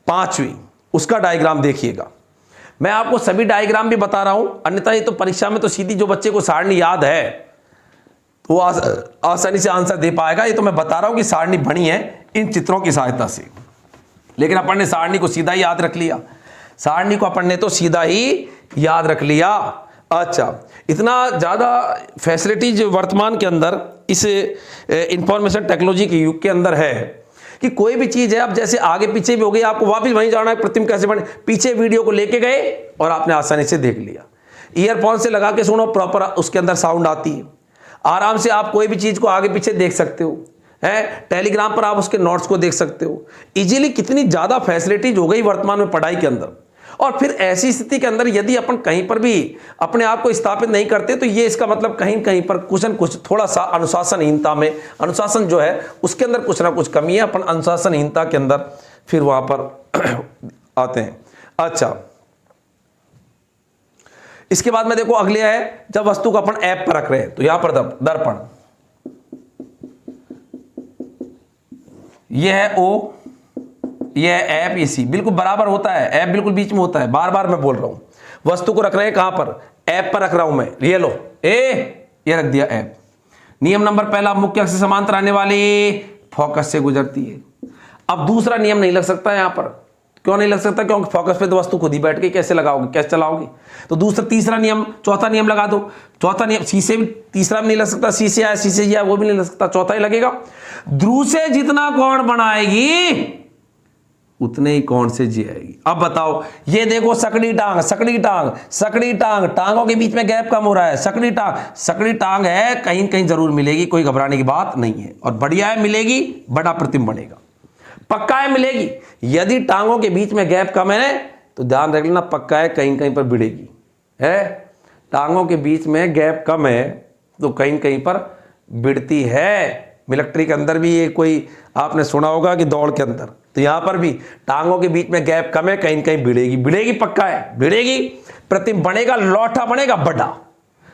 5वीं, उसका डायग्राम देखिएगा। मैं आपको सभी डायग्राम भी बता रहा हूं, अन्यथा ये तो परीक्षा में तो सीधी जो बच्चे को सारणी याद है वो आसानी से आंसर दे पाएगा। ये तो मैं बता रहा हूं कि सारणी बनी है, इन चित्रों की सहायता से। लेकिन अपन ने सारणी को सीधा ही याद रख लिया, सारणी को अपन ने तो सीधा ही याद रख लिया। अच्छा, इतना ज़्यादा फैसिलिटीज वर्तमान के अंदर इस इंफॉर्मेशन टेक्नोलॉजी के युग के अंदर है कि कोई भी चीज़ है, अब जैसे आगे पीछे भी हो गई, आपको वापस वहीं जाना है, प्रतिम कैसे बने, पीछे वीडियो को लेके गए और आपने आसानी से देख लिया। ईयरफोन से लगा के सुनो, प्रॉपर उसके अंदर साउंड आती है, आराम से आप कोई भी चीज़ को आगे पीछे देख सकते हो, है टेलीग्राम पर आप उसके नोट्स को देख सकते हो इजीली। कितनी ज़्यादा फैसिलिटीज हो गई वर्तमान में पढ़ाई के अंदर। और फिर ऐसी स्थिति के अंदर यदि अपन कहीं पर भी अपने आप को स्थापित नहीं करते तो ये इसका मतलब कहीं कहीं पर कुछ न कुछ थोड़ा सा अनुशासनहीनता में, अनुशासन जो है उसके अंदर कुछ ना कुछ कमी है, अपन अनुशासनहीनता के अंदर फिर वहां पर आते हैं। अच्छा, इसके बाद में देखो अगले है, जब वस्तु को अपन ऐप पर रख रहे हैं तो यहां पर दर्पण, यह है ओ, ये ऐप, ये सी, बिल्कुल बराबर होता है, ऐप बिल्कुल बीच में होता है। बार बार मैं बोल रहा हूं, वस्तु को रख रहे हैं कहां पर, ऐप पर रख रहा हूं मैं, ये लो ये रख दिया ऐप। नियम नंबर पहला, मुख्य अक्ष से समांतर आने वाली फोकस से गुजरती है। अब दूसरा नियम नहीं लग सकता यहां पर, क्यों नहीं लग सकता, क्योंकि फोकस पे तो वस्तु खुद ही बैठ के कैसे लगाओगे, कैसे चलाओगे, तो दूसरा तीसरा नियम, चौथा नियम लगा दो। चौथा नियम, सी से भी तीसरा भी नहीं लग सकता, सी से आया, सी से आया वो भी नहीं लग सकता, चौथा ही लगेगा। ध्रुव से जितना कोण बनाएगी उतने ही कोण से जी आएगी। अब बताओ, ये देखो सकड़ी टांग, सकड़ी टांग, सकड़ी टांग, टांगों के बीच में गैप कम हो रहा है, सकड़ी टांग, सकड़ी टांग है, कहीं कहीं जरूर मिलेगी, कोई घबराने की बात नहीं है। और बढ़िया है, मिलेगी, बड़ा प्रतिम बनेगा, पक्का है मिलेगी। यदि टांगों के बीच में गैप कम है तो ध्यान रख लेना, पक्का है कहीं कहीं पर भिड़ेगी, है टांगों के बीच में गैप कम है तो कहीं कहीं पर भिड़ती है। मिलिट्री के अंदर भी ये कोई आपने सुना होगा कि दौड़ के अंदर, तो यहां पर भी टांगों के बीच में गैप कम है, कहीं कहीं भिड़ेगी, भिड़ेगी पक्का है, भिड़ेगी, प्रतिम बनेगा, लौटा बनेगा बड़ा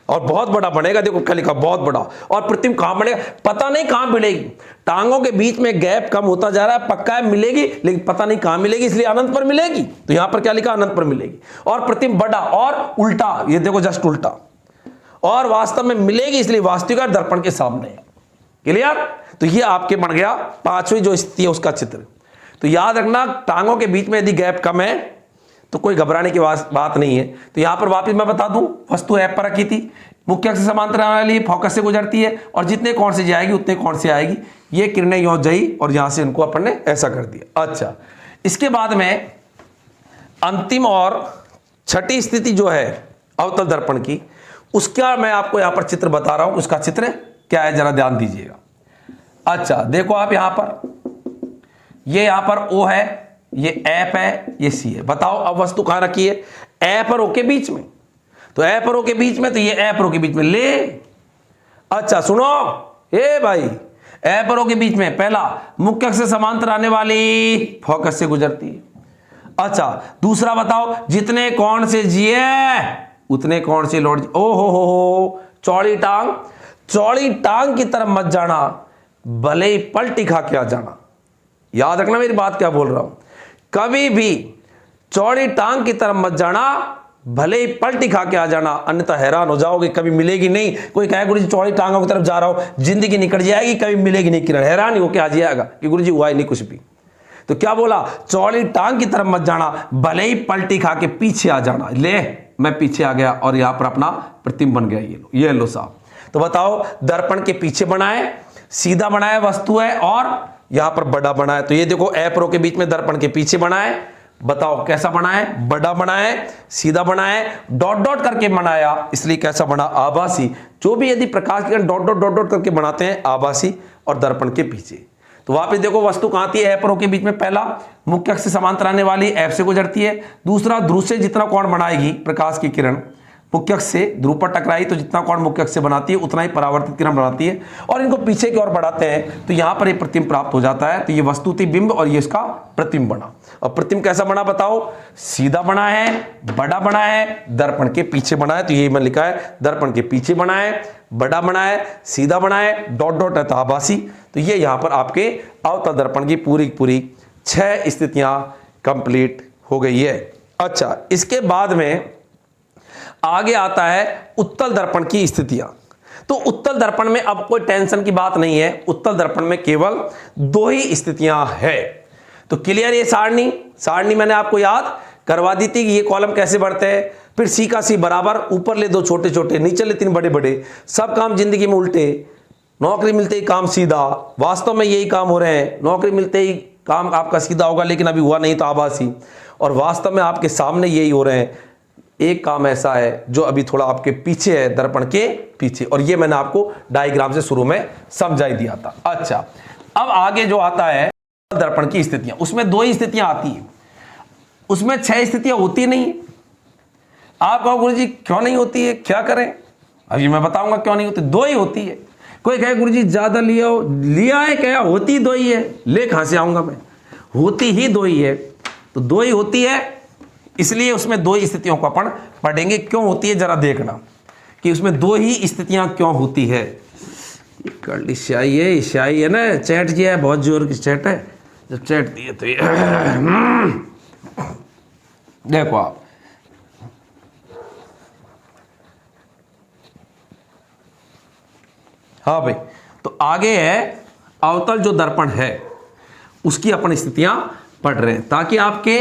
और बहुत बड़ा बनेगा। देखो क्या लिखा, बहुत बड़ा। और प्रतिम कहां बनेगा, पता नहीं कहां मिलेगी, टांगों के बीच में गैप कम होता जा रहा है, पक्का है मिलेगी, लेकिन पता नहीं कहां मिलेगी, इसलिए अनंत पर मिलेगी। तो यहां पर क्या लिखा, अनंत पर मिलेगी। और प्रतिम बड़ा और उल्टा, ये देखो जस्ट उल्टा, और वास्तव में मिलेगी, इसलिए वास्तविक दर्पण के सामने। क्लियर, तो ये आपके बन गया पांचवी जो स्थिति है उसका चित्र। तो याद रखना, टांगों के बीच में यदि गैप कम है तो कोई घबराने की बात नहीं है। तो यहां पर वापस मैं बता दूं, वस्तु ऐप पर रखी थी, मुख्य अक्ष से समांतर आने वाली फोकस से गुजरती है, और जितने कोण से जाएगी उतने कोण से आएगी। ये किरणें यों गई और यहां से इनको अपन ने ऐसा कर दिया। अच्छा, इसके बाद में अंतिम और छठी स्थिति जो है अवतल दर्पण की, उसका मैं आपको यहां पर चित्र बता रहा हूं, उसका चित्र क्या है जरा ध्यान दीजिएगा। अच्छा, देखो आप यहां पर, ये यहां पर ओ है, ये ऐप है, ये सी है। बताओ अब वस्तु कहां रखी है, ऐप और ओ के बीच में। तो ऐप और ओ के बीच में, तो ये ऐप और ओ के बीच में ले। अच्छा सुनो, ए भाई, ऐप और ओ के बीच में पहला, मुख्य अक्ष से समांतर आने वाली फोकस से गुजरती है। अच्छा, दूसरा बताओ, जितने कोण से जिए उतने कोण से लौट। ओ हो, चौड़ी टांग, चौड़ी टांग की तरफ मत जाना, भले ही पलटी खा के आ जाना। याद रखना मेरी बात क्या बोल रहा हूं, कभी भी चौड़ी टांग की तरफ मत जाना, भले ही पलटी खा के आ जाना, अन्यथा हैरान हो जाओगे, कभी मिलेगी नहीं। कोई कहे गुरुजी चौड़ी टांगों की तरफ जा रहा हूं, जिंदगी निकल जाएगी, कभी मिलेगी नहीं किरण, हैरान ही होके आ जाएगा कि गुरुजी हुआ ही नहीं कुछ भी। तो क्या बोला, चौड़ी टांग की तरफ मत जाना, भले ही पलटी खा के पीछे आ जाना। ले, मैं पीछे आ गया और यहां पर अपना प्रतिम बन गया, ये लो साहब। तो बताओ, दर्पण के पीछे बनाए, सीधा बनाया वस्तु है, और यहां पर बड़ा बना है। तो ये देखो, ऐप रो के बीच में दर्पण के पीछे बना है। बताओ कैसा बना है, बड़ा बना है, सीधा बना है, डॉट डॉट करके बनाया, इसलिए कैसा बना, आभासी। जो भी यदि प्रकाश किरण डॉट डॉट डॉट डॉट करके बनाते हैं, आभासी। और दर्पण के पीछे, तो वापस देखो वस्तु कहां थी, ऐप रो के बीच में। पहला, मुख्य अक्ष से समांतर आने वाली ऐप से गुजरती है। दूसरा, ध्रुव से जितना कोण बनाएगी प्रकाश की किरण, मुख्य अक्ष से ध्रुव पर टकराई तो जितना कोण मुख्य अक्ष से बनाती है उतना ही परावर्तित किरण बनाती है, और इनको पीछे की ओर बढ़ाते हैं तो यहां पर ये प्रतिम प्राप्त हो जाता है। तो ये वस्तु थी बिंब और ये इसका प्रतिम बना। और प्रतिम कैसा बना बताओ, सीधा बना है, बड़ा बना है, दर्पण के पीछे बना है। तो ये मैंने लिखा है, दर्पण के पीछे बना है, बड़ा बना है, सीधा बना है, डॉट डॉट है आभासी। तो ये यहां पर आपके अवतल दर्पण की पूरी 6 स्थितियां कंप्लीट हो गई है। अच्छा, इसके बाद में आगे आता है उत्तल दर्पण की स्थितियां। तो उत्तल दर्पण में अब कोई टेंशन की बात नहीं है, उत्तल दर्पण में केवल 2 ही स्थितियां है। तो क्लियर, ये सारणी मैंने आपको याद करवा दी थी कि ये कॉलम कैसे बढ़ते हैं। फिर सी का सी बराबर, ऊपर ले 2 छोटे छोटे, नीचे ले 3 बड़े बड़े, सब काम जिंदगी में उल्टे, नौकरी मिलते ही काम सीधा, वास्तव में यही काम हो रहे हैं, नौकरी मिलते ही काम आपका सीधा होगा लेकिन अभी हुआ नहीं तो आभासी, और वास्तव में आपके सामने यही हो रहे हैं। एक काम ऐसा है जो अभी थोड़ा आपके पीछे है, दर्पण के पीछे, और ये मैंने आपको डायग्राम से शुरू में समझा ही दिया था। अच्छा, अब आगे जो आता है दर्पण की स्थितियां, उसमें 2 ही स्थितियां आती है, उसमें 6 स्थितियां होती नहीं। आप कहो गुरुजी क्यों नहीं होती है, क्या करें? अभी मैं बताऊंगा क्यों नहीं होती। 2 ही होती है। कोई कहे गुरुजी ज्यादा लिया है क्या? होती 2 ही है। ले कहां से आऊंगा मैं? होती ही 2 ही है, तो 2 ही होती है, इसलिए उसमें 2 ही स्थितियों को अपन पढ़ेंगे। क्यों होती है जरा देखना कि उसमें 2 ही स्थितियां क्यों होती है। कर्ली स्याही है ना, चैट किया है, बहुत जोर की चैट है, जब चैट दिए तो ये देखो आप, हाँ भाई, तो आगे है अवतल जो दर्पण है उसकी अपन स्थितियां पढ़ रहे हैं, ताकि आपके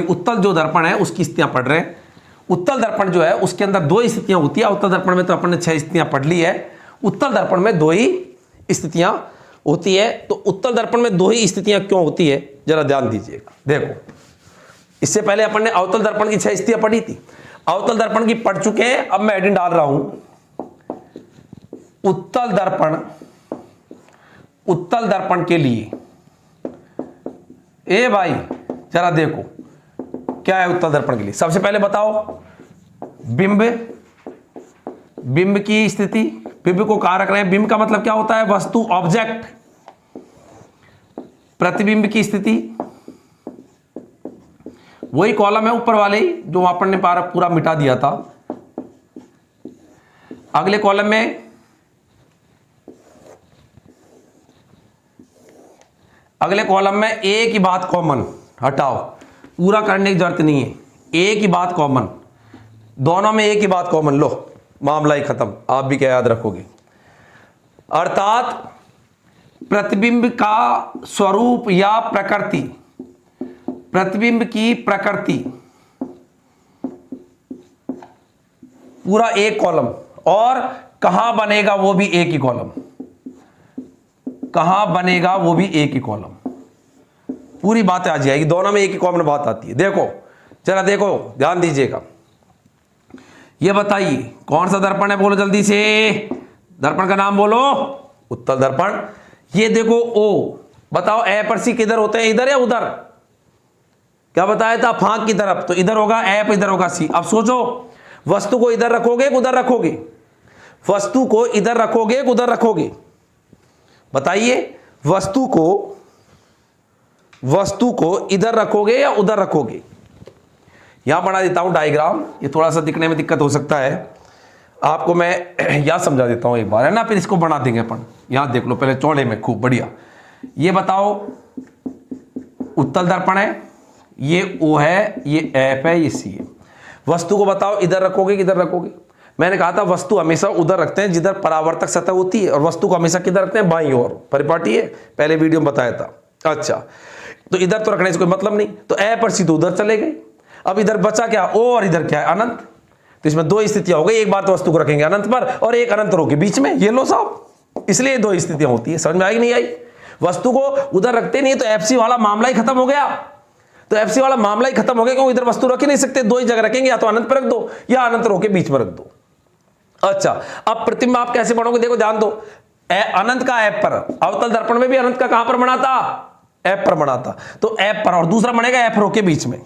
उत्तल जो दर्पण है उसकी स्थितियां पढ़ रहे हैं। उत्तल दर्पण जो है उसके अंदर 2 ही स्थितियां होती है। अवतल दर्पण में तो अपन ने 6 स्थितियां पढ़ ली है, उत्तल दर्पण में 2 ही स्थितियां होती है। तो उत्तल दर्पण में 2 ही स्थितियां क्यों होती है जरा ध्यान दीजिएगा। देखो, इससे पहले अपन ने अवतल दर्पण की 6 स्थितियां पढ़ी थी, अवतल दर्पण की पढ़ चुके हैं। अब मैं हेडिंग डाल रहा हूं, उत्तल दर्पण के लिए। ए भाई जरा देखो क्या है उत्तल दर्पण के लिए। सबसे पहले बताओ बिंब की स्थिति। बिंब को कहां रख रहे हैं? बिंब का मतलब क्या होता है? वस्तु, ऑब्जेक्ट। प्रतिबिंब की स्थिति, वही कॉलम है ऊपर वाले ही जो अपन ने पूरा मिटा दिया था। अगले कॉलम में एक ही बात कॉमन, हटाओ, पूरा करने की जरूरत नहीं है, एक ही बात कॉमन, दोनों में एक ही बात कॉमन, लो मामला ही खत्म। आप भी क्या याद रखोगे? अर्थात प्रतिबिंब का स्वरूप या प्रकृति, प्रतिबिंब की प्रकृति, पूरा एक कॉलम, और कहां बनेगा वो भी एक ही कॉलम, कहां बनेगा वो भी एक ही कॉलम, पूरी बातें आ जाएगी। दोनों में एक ही कॉमन बात आती है। देखो जरा देखो, ध्यान दीजिएगा। ये बताइए कौन सा दर्पण है? बोलो जल्दी से, दर्पण का नाम बोलो। उत्तल दर्पण। ये देखो ओ, बताओ ए पर सी किधर होते हैं, इधर या उधर? क्या बताया था? फांक की तरफ, तो इधर होगा ए पर, इधर होगा सी। अब सोचो, वस्तु को इधर रखोगे उधर रखोगे? वस्तु को इधर रखोगे उधर रखोगे? बताइए, वस्तु को इधर रखोगे या उधर रखोगे? यहां बना देता हूं डायग्राम, ये थोड़ा सा दिखने में दिक्कत हो सकता है, आपको मैं यहां समझा देता हूं एक बार, है ना, फिर इसको बना देंगे अपन। यहां देख लो पहले चौड़े में, खूब बढ़िया। ये बताओ उत्तल दर्पण है, ये ओ है, ये एफ है, ये सी है। वस्तु को बताओ इधर रखोगे किधर रखोगे? मैंने कहा था वस्तु हमेशा उधर रखते हैं जिधर परावर्तक सतह होती है, और वस्तु को हमेशा किधर रखते हैं? बाईं ओर। परिपाटी है, पहले वीडियो में बताया था। अच्छा, तो इधर तो रखने से कोई मतलब नहीं, तो ए पर सी तो उधर चले गए। अब इधर बचा क्या? ओ, और इधर क्या है? अनंत। तो इसमें 2 स्थितियां हो गई, एक बार तो वस्तु को रखेंगे अनंत पर, और एक अनंत रो के बीच में। ये लो साहब, इसलिए 2 स्थितियां होती है। समझ में आई नहीं आई? वस्तु को उधर रखते नहीं तो एफसी वाला मामला ही खत्म हो गया। तो एफसी वाला मामला ही खत्म हो गया, क्योंकि इधर वस्तु रख ही नहीं सकते, 2 ही जगह रखेंगे, या तो अनंत पर रख दो या अनंत रो के बीच में रख दो। अच्छा, अब प्रतिबिंब आप कैसे बनोगे? देखो ध्यान दो, अनंत का एफ पर, अवतल दर्पण में भी अनंत का कहां पर बना था? एफ पर बना था। तो एफ पर, और दूसरा बनेगा एफ रो के बीच में,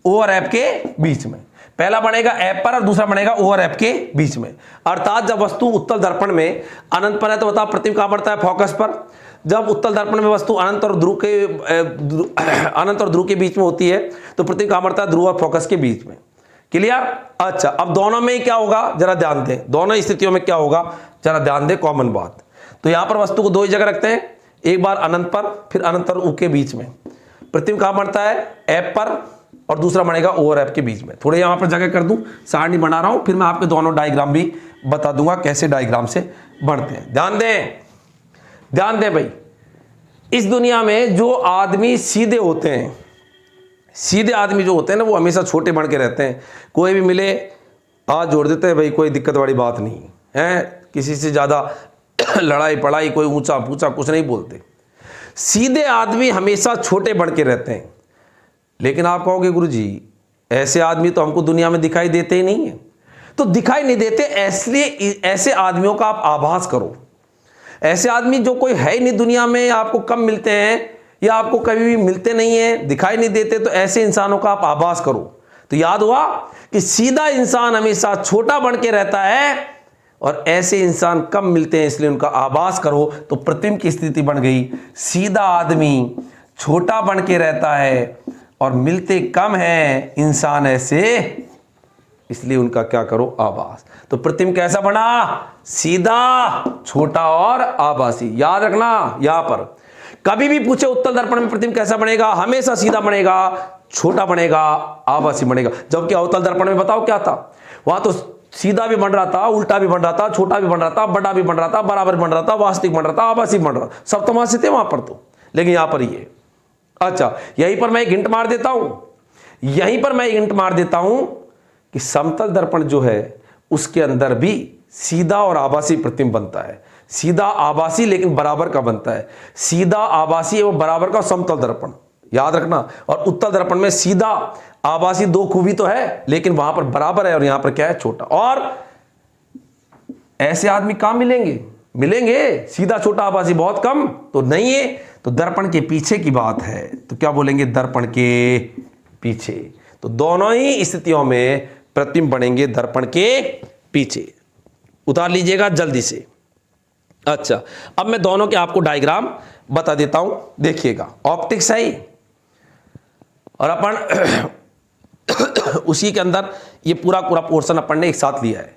ओ और एफ के बीच में। पहला बनेगा एफ पर और दूसरा बनेगा ओ और एफ के बीच में। अर्थात जब वस्तु उत्तल दर्पण में अनंत पर है तो बताओ प्रतिबिंब कहां पड़ता है? फोकस पर। जब उत्तल दर्पण में वस्तु अनंत और ध्रुव के बीच में होती है तो प्रतिबिंब कहां पड़ता है? ध्रुव और फोकस के बीच में। क्लियर? अच्छा, अब दोनों में क्या होगा जरा ध्यान दें, दोनों स्थितियों में क्या होगा जरा ध्यान दें, कॉमन बात। तो यहां पर वस्तु को 2 ही जगह रखते हैं, एक बार अनंत पर, फिर अनंत और उ के बीच में। प्रतिबिंब कहां पड़ता है? एफ पर, और दूसरा बनेगा ओवरलैप के बीच में। थोड़े यहाँ पर जगह कर दूं, सारणी बना रहा हूं, फिर मैं आपके दोनों डायग्राम भी बता दूंगा कैसे डायग्राम से बढ़ते हैं। ध्यान दें भाई, इस दुनिया में जो आदमी सीधे होते हैं, सीधे आदमी जो होते हैं ना, वो हमेशा छोटे बन के रहते हैं। कोई भी मिले हाथ जोड़ देते हैं भाई, कोई दिक्कत वाली बात नहीं है, किसी से ज़्यादा लड़ाई पढ़ाई, कोई ऊंचा पूछा कुछ नहीं बोलते। सीधे आदमी हमेशा छोटे बन के रहते हैं। लेकिन आप कहोगे गुरुजी ऐसे आदमी तो हमको दुनिया में दिखाई देते ही नहीं है। तो दिखाई नहीं देते, इसलिए ऐसे आदमियों का आप आभास करो। ऐसे आदमी जो कोई है ही नहीं दुनिया में, आपको कम मिलते हैं या आपको कभी भी मिलते नहीं है, दिखाई नहीं देते, तो ऐसे इंसानों का आप आभास करो। तो याद हुआ कि सीधा इंसान हमेशा छोटा बन के रहता है और ऐसे इंसान कम मिलते हैं, इसलिए उनका आभास करो। तो प्रतिबिंब की स्थिति बन गई, सीधा आदमी छोटा बन के रहता है और मिलते कम हैं इंसान ऐसे, इसलिए उनका क्या करो, आभास। तो प्रतिबिंब कैसा बना, सीधा, छोटा और आभासी। याद रखना, यहां पर कभी भी पूछे उत्तल दर्पण में प्रतिबिंब कैसा बनेगा, हमेशा सीधा बनेगा, छोटा बनेगा, आभासी बनेगा। जबकि अवतल दर्पण में बताओ क्या था, वहां तो सीधा भी बन रहा था, उल्टा भी बन रहा था, छोटा भी बन रहा था, बड़ा भी बन रहा था, बराबर बन रहा था, वास्तविक बन रहा था, आभासी बन रहा था, सब तमाशे थे वहां पर तो। लेकिन यहां पर ये, अच्छा यहीं पर मैं एक हिंट मार देता हूं, यहीं पर मैं एक हिंट मार देता हूं कि समतल दर्पण जो है उसके अंदर भी सीधा और आभासी प्रतिबिंब बनता है। सीधा आभासी लेकिन बराबर का बनता है, सीधा आभासी एवं बराबर का समतल दर्पण, याद रखना। और उत्तल दर्पण में सीधा आभासी दो खूबी तो है, लेकिन वहां पर बराबर है और यहां पर क्या है, छोटा। और ऐसे आदमी कहां मिलेंगे सीधा छोटा आभासी बहुत कम, तो नहीं है। तो दर्पण के पीछे की बात है, तो क्या बोलेंगे, दर्पण के पीछे। तो दोनों ही स्थितियों में प्रतिबिंब बनेंगे दर्पण के पीछे। उतार लीजिएगा जल्दी से। अच्छा, अब मैं दोनों के आपको डायग्राम बता देता हूं, देखिएगा। ऑप्टिक्स है और अपन उसी के अंदर ये पूरा पोर्शन अपन ने एक साथ लिया है।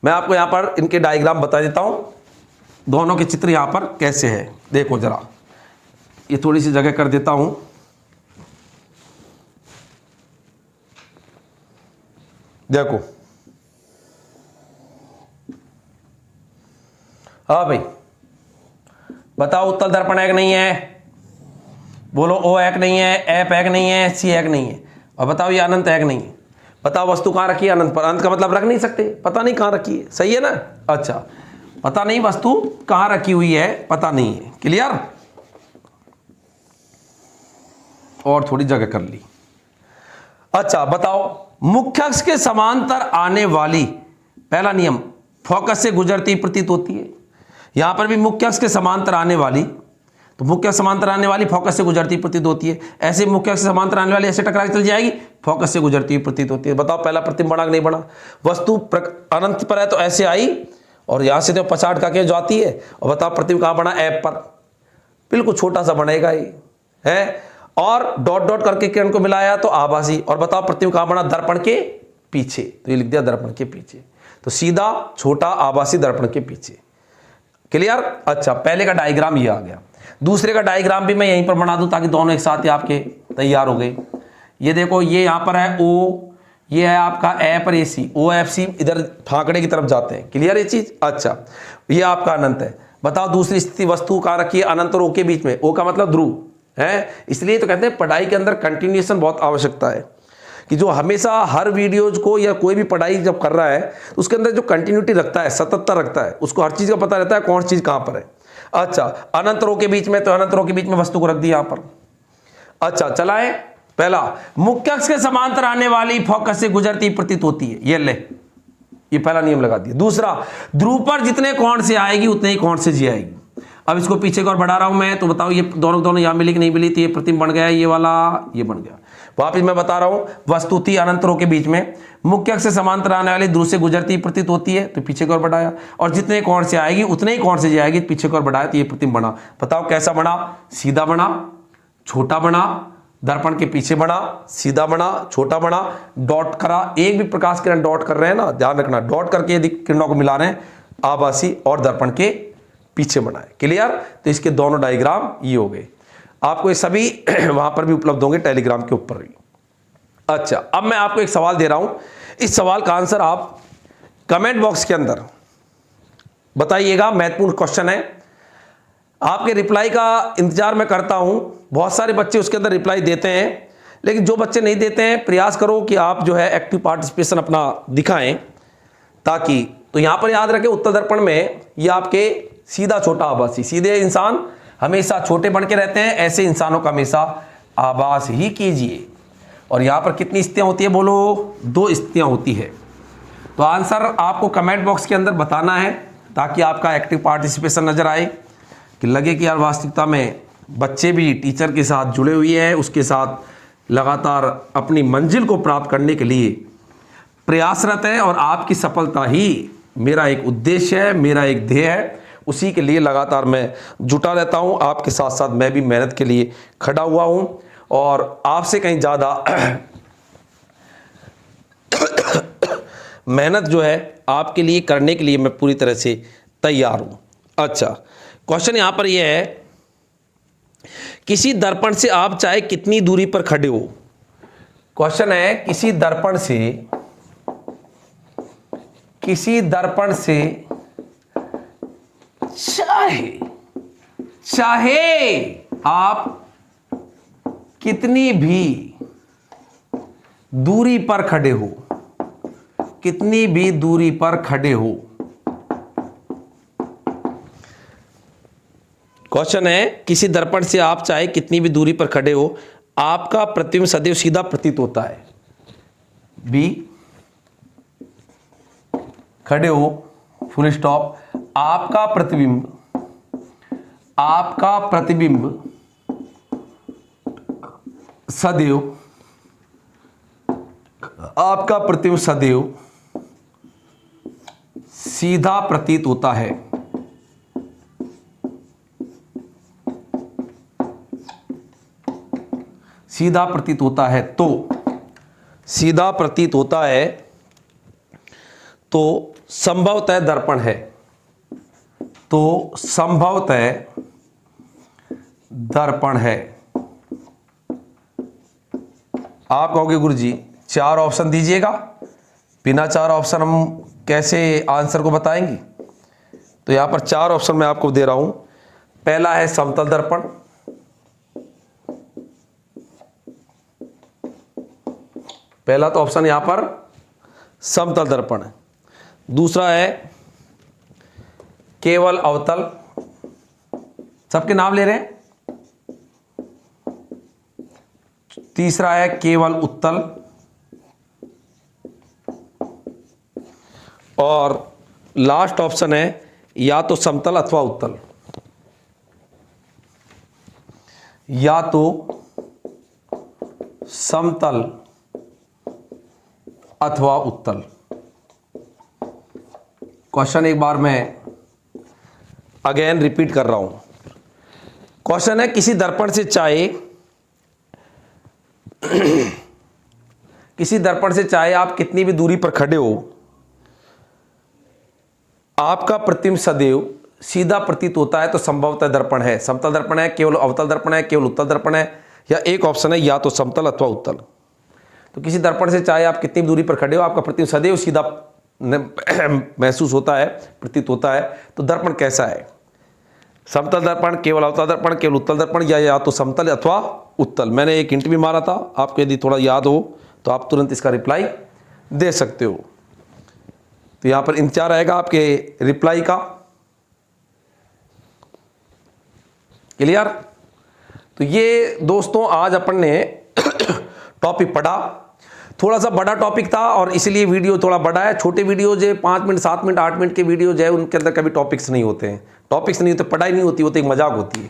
मैं आपको यहां पर इनके डायग्राम बता देता हूं, दोनों के चित्र यहां पर कैसे हैं। देखो जरा, ये थोड़ी सी जगह कर देता हूं। देखो, हाँ भाई बताओ, उत्तल दर्पण एक नहीं है, बोलो ओ एक नहीं है, एप एक नहीं है, सी एक नहीं है, और बताओ ये अनंत एक नहीं है। बताओ वस्तु कहां रखी है अनंत पर, अनंत का मतलब रख नहीं सकते, पता नहीं कहां रखी है, सही है ना। अच्छा, पता नहीं वस्तु कहां रखी हुई है, पता नहीं है, क्लियर। और थोड़ी जगह कर ली। अच्छा बताओ, मुख्य अक्ष के समांतर आने वाली, पहला नियम, फोकस से गुजरती प्रतीत होती है। यहां पर भी मुख्य अक्ष के समांतर आने वाली, तो मुख्य समांतर आने वाली फोकस से गुजरती प्रतीत होती है। ऐसे मुख्य अक्ष से समांतर आने वाली ऐसे टकरा के चल जाएगी, फोकस से गुजरती हुई प्रतीत होती है। बताओ पहला प्रतिबिंब बना कि नहीं बना। वस्तु अनंत पर है तो ऐसे आई और यहां से तो पछाड़ का के जाती है, और बताओ प्रतिबिंब कहां बना, ऐप पर, बिल्कुल छोटा सा बनेगा ये है। और डॉट डॉट करके किरण को मिलाया तो आभासी, और बताओ प्रतिबिंब कहां बना, दर्पण के पीछे, तो ये लिख दिया दर्पण के पीछे। तो सीधा, छोटा, आभासी, दर्पण के पीछे, क्लियर। अच्छा, पहले का डायग्राम ये आ गया। दूसरे का डायग्राम भी मैं यहीं पर बना दूं ताकि दोनों एक साथ ही आपके तैयार हो गए। ये देखो, ये यहां पर है ओ, ये है आपका एफ और ए सी, ओ एफ सी इधर फांकड़े की तरफ जाते हैं, क्लियर ये चीज। अच्छा, ये आपका अनंत है। बताओ दूसरी स्थिति, वस्तु कहां रखी है, अनंत और ओ के बीच में, ओ का मतलब ध्रुव है। इसलिए तो कहते हैं पढ़ाई के अंदर कंटिन्यूएशन बहुत आवश्यकता है, कि जो हमेशा हर वीडियोज को या कोई भी पढ़ाई जब कर रहा है तो उसके अंदर जो कंटिन्यूटी रखता है, सततता रखता है, उसको हर चीज का पता रहता है कौन सी चीज कहां पर है। अच्छा, अनंत रो के बीच में, तो अनंत रो के बीच में वस्तु को रख दी यहां पर। अच्छा चलाए, पहला, मुख्य अक्ष के समांतर आने वाली फोकस से गुजरती प्रतीत होती है, ये ले, ये पहला नियम लगा दिया। दूसरा, ध्रुव पर जितने कोण से आएगी उतने ही कोण से जी आएगी। अब इसको पीछे की ओर बढ़ा रहा हूं मैं, तो बताओ ये दोनों यहां मिली कि नहीं मिली, तो ये प्रतिबिंब बन गया, ये वाला ये बन गया। वापिस मैं बता रहा हूं, वस्तु थी अनंत रो के बीच में, मुख्य अक्ष से समांतर आने वाली ध्रुव से गुजरती प्रतीत होती है, तो पीछे की ओर बढ़ाया, और जितने कोण से आएगी उतने ही कोण से जाएगी, पीछे की ओर बढ़ाया, तो ये प्रतिबिंब बना। बताओ कैसा बना, सीधा बना, छोटा बना, दर्पण के पीछे बना, सीधा बना, छोटा बना, डॉट करा, एक भी प्रकाश किरण डॉट कर रहे हैं ना, ध्यान रखना, डॉट करके यदि किरणों को मिला रहे हैं, आभासी और दर्पण के पीछे बनाए, क्लियर। तो इसके दोनों डायग्राम ये हो गए, आपको ये सभी वहां पर भी उपलब्ध होंगे टेलीग्राम के ऊपर भी। अच्छा, अब मैं आपको एक सवाल दे रहा हूं, इस सवाल का आंसर आप कमेंट बॉक्स के अंदर बताइएगा। महत्वपूर्ण क्वेश्चन है, आपके रिप्लाई का इंतजार मैं करता हूं। बहुत सारे बच्चे उसके अंदर रिप्लाई देते हैं, लेकिन जो बच्चे नहीं देते हैं प्रयास करो कि आप जो है एक्टिव पार्टिसिपेशन अपना दिखाएं, ताकि तो यहां पर याद रखें उत्तर दर्पण में ये आपके सीधा छोटा आभासी, सीधे इंसान हमेशा छोटे बन के रहते हैं, ऐसे इंसानों का हमेशा आभास ही कीजिए। और यहां पर कितनी स्थितियां होती है बोलो? 2 स्थितियां होती है। तो आंसर आपको कमेंट बॉक्स के अंदर बताना है, ताकि आपका एक्टिव पार्टिसिपेशन नजर आए, कि लगे कि यार वास्तविकता में बच्चे भी टीचर के साथ जुड़े हुए हैं, उसके साथ लगातार अपनी मंजिल को प्राप्त करने के लिए प्रयासरत है, और आपकी सफलता ही मेरा एक उद्देश्य है, मेरा एक ध्येय है। उसी के लिए लगातार मैं जुटा रहता हूं, आपके साथ साथ मैं भी मेहनत के लिए खड़ा हुआ हूं, और आपसे कहीं ज़्यादा मेहनत जो है आपके लिए करने के लिए मैं पूरी तरह से तैयार हूं। अच्छा, क्वेश्चन यहां पर यह है, किसी दर्पण से आप चाहे कितनी दूरी पर खड़े हो। क्वेश्चन है, किसी दर्पण से चाहे आप कितनी भी दूरी पर खड़े हो, कितनी भी दूरी पर खड़े हो। क्वेश्चन है, किसी दर्पण से आप चाहे कितनी भी दूरी पर खड़े हो, आपका प्रतिबिंब सदैव सीधा प्रतीत होता है। बी, खड़े हो, फुल स्टॉप। आपका प्रतिबिंब सदैव, आपका प्रतिबिंब सदैव सीधा प्रतीत होता है। सीधा प्रतीत होता है, तो सीधा प्रतीत होता है तो संभवतः दर्पण है, तो संभवतः दर्पण है। आप कहोगे गुरुजी 4 ऑप्शन दीजिएगा, बिना 4 ऑप्शन हम कैसे आंसर को बताएंगे? तो यहां पर 4 ऑप्शन मैं आपको दे रहा हूं। पहला है समतल दर्पण, पहला तो ऑप्शन यहां पर समतल दर्पण है। दूसरा है केवल अवतल, सबके नाम ले रहे हैं। तीसरा है केवल उत्तल, और लास्ट ऑप्शन है या तो समतल अथवा उत्तल, या तो समतल अथवा उत्तल। क्वेश्चन एक बार मैं अगेन रिपीट कर रहा हूं। क्वेश्चन है, किसी दर्पण से चाहे आप कितनी भी दूरी पर खड़े हो, आपका प्रतिबिंब सदैव सीधा प्रतीत होता है, तो संभवतः दर्पण है। समतल दर्पण है, केवल अवतल दर्पण है, केवल उत्तल दर्पण है, या एक ऑप्शन है या तो समतल अथवा उत्तल। तो किसी दर्पण से चाहे आप कितनी दूरी पर खड़े हो, आपका प्रतिबिंब सदैव सीधा महसूस होता है, प्रतीत होता है। तो दर्पण कैसा है? समतल दर्पण, केवल अवतल दर्पण, केवल उत्तल दर्पण, या तो समतल अथवा उत्तल। मैंने एक हिंट भी मारा था, आपको यदि थोड़ा याद हो तो आप तुरंत इसका रिप्लाई दे सकते हो। तो यहां पर इंतजार रहेगा आपके रिप्लाई का। क्लियर? तो ये दोस्तों आज अपन ने टॉपिक पढ़ा, थोड़ा सा बड़ा टॉपिक था और इसलिए वीडियो थोड़ा बड़ा है। छोटे वीडियो जो 5 मिनट 7 मिनट 8 मिनट के वीडियो जो है उनके अंदर कभी टॉपिक्स नहीं होते हैं। टॉपिक्स नहीं होते, पढ़ाई नहीं होती, वो तो एक मजाक होती है।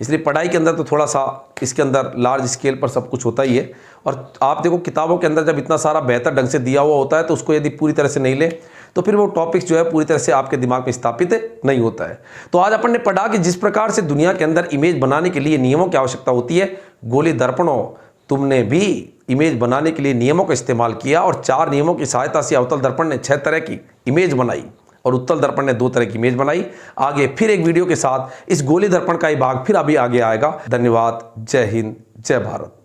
इसलिए पढ़ाई के अंदर तो थोड़ा सा इसके अंदर लार्ज स्केल पर सब कुछ होता ही है। और आप देखो किताबों के अंदर जब इतना सारा बेहतर ढंग से दिया हुआ होता है तो उसको यदि पूरी तरह से नहीं ले तो फिर वो टॉपिक्स जो है पूरी तरह से आपके दिमाग में स्थापित नहीं होता है। तो आज अपन ने पढ़ा कि जिस प्रकार से दुनिया के अंदर इमेज बनाने के लिए नियमों की आवश्यकता होती है, गोली दर्पणों तुमने भी इमेज बनाने के लिए नियमों का इस्तेमाल किया और 4 नियमों की सहायता से अवतल दर्पण ने 6 तरह की इमेज बनाई और उत्तल दर्पण ने 2 तरह की इमेज बनाई। आगे फिर एक वीडियो के साथ इस गोली दर्पण का ही भाग फिर अभी आगे आएगा। धन्यवाद। जय हिंद, जय भारत।